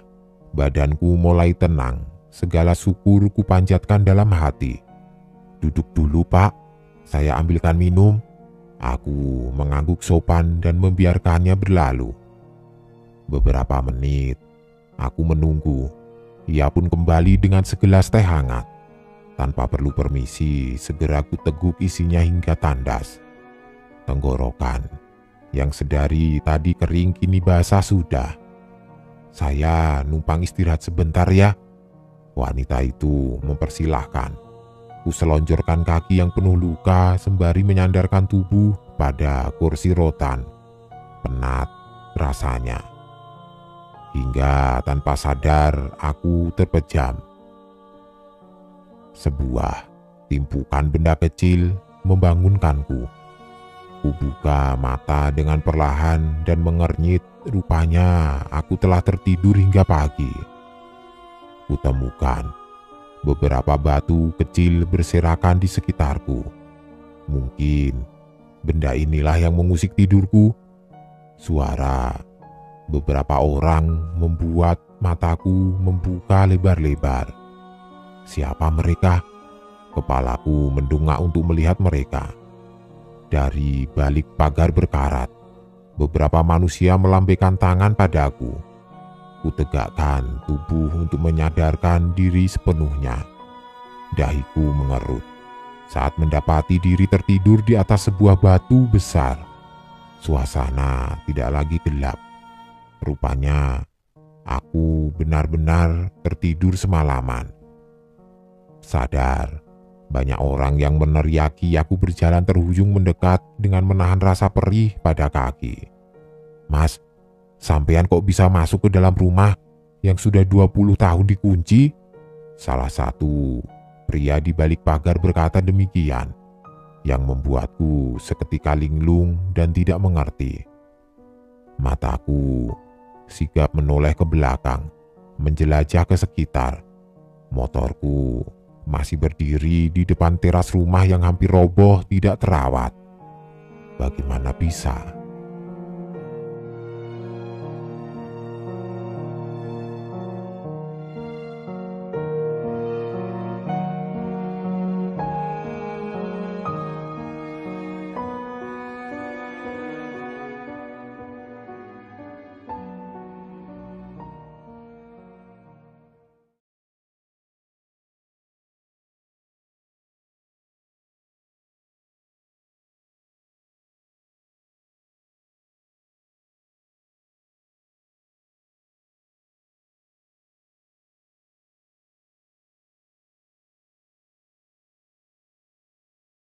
badanku mulai tenang. Segala syukur ku panjatkan dalam hati. "Duduk dulu, Pak. Saya ambilkan minum." Aku mengangguk sopan dan membiarkannya berlalu. Beberapa menit aku menunggu. Ia pun kembali dengan segelas teh hangat. Tanpa perlu permisi, segera ku teguk isinya hingga tandas. Tenggorokan yang sedari tadi kering kini basah sudah. "Saya numpang istirahat sebentar ya." Wanita itu mempersilahkan. Ku selonjorkan kaki yang penuh luka sembari menyandarkan tubuh pada kursi rotan. Penat rasanya. Hingga tanpa sadar aku terpejam. Sebuah timpukan benda kecil membangunkanku. Kubuka mata dengan perlahan dan mengernyit. Rupanya aku telah tertidur hingga pagi. Kutemukan beberapa batu kecil berserakan di sekitarku. Mungkin benda inilah yang mengusik tidurku. Suara beberapa orang membuat mataku membuka lebar-lebar. Siapa mereka? Kepalaku mendongak untuk melihat mereka. Dari balik pagar berkarat, beberapa manusia melambaikan tangan padaku. Kutegakkan tubuh untuk menyadarkan diri sepenuhnya. Dahiku mengerut saat mendapati diri tertidur di atas sebuah batu besar. Suasana tidak lagi gelap. Rupanya aku benar-benar tertidur semalaman. Sadar, banyak orang yang meneriaki aku berjalan terhuyung mendekat dengan menahan rasa perih pada kaki. "Mas, sampean kok bisa masuk ke dalam rumah yang sudah 20 tahun dikunci?" Salah satu pria di balik pagar berkata demikian, yang membuatku seketika linglung dan tidak mengerti. Mataku sigap menoleh ke belakang, menjelajah ke sekitar. Motorku masih berdiri di depan teras rumah yang hampir roboh tidak terawat. Bagaimana bisa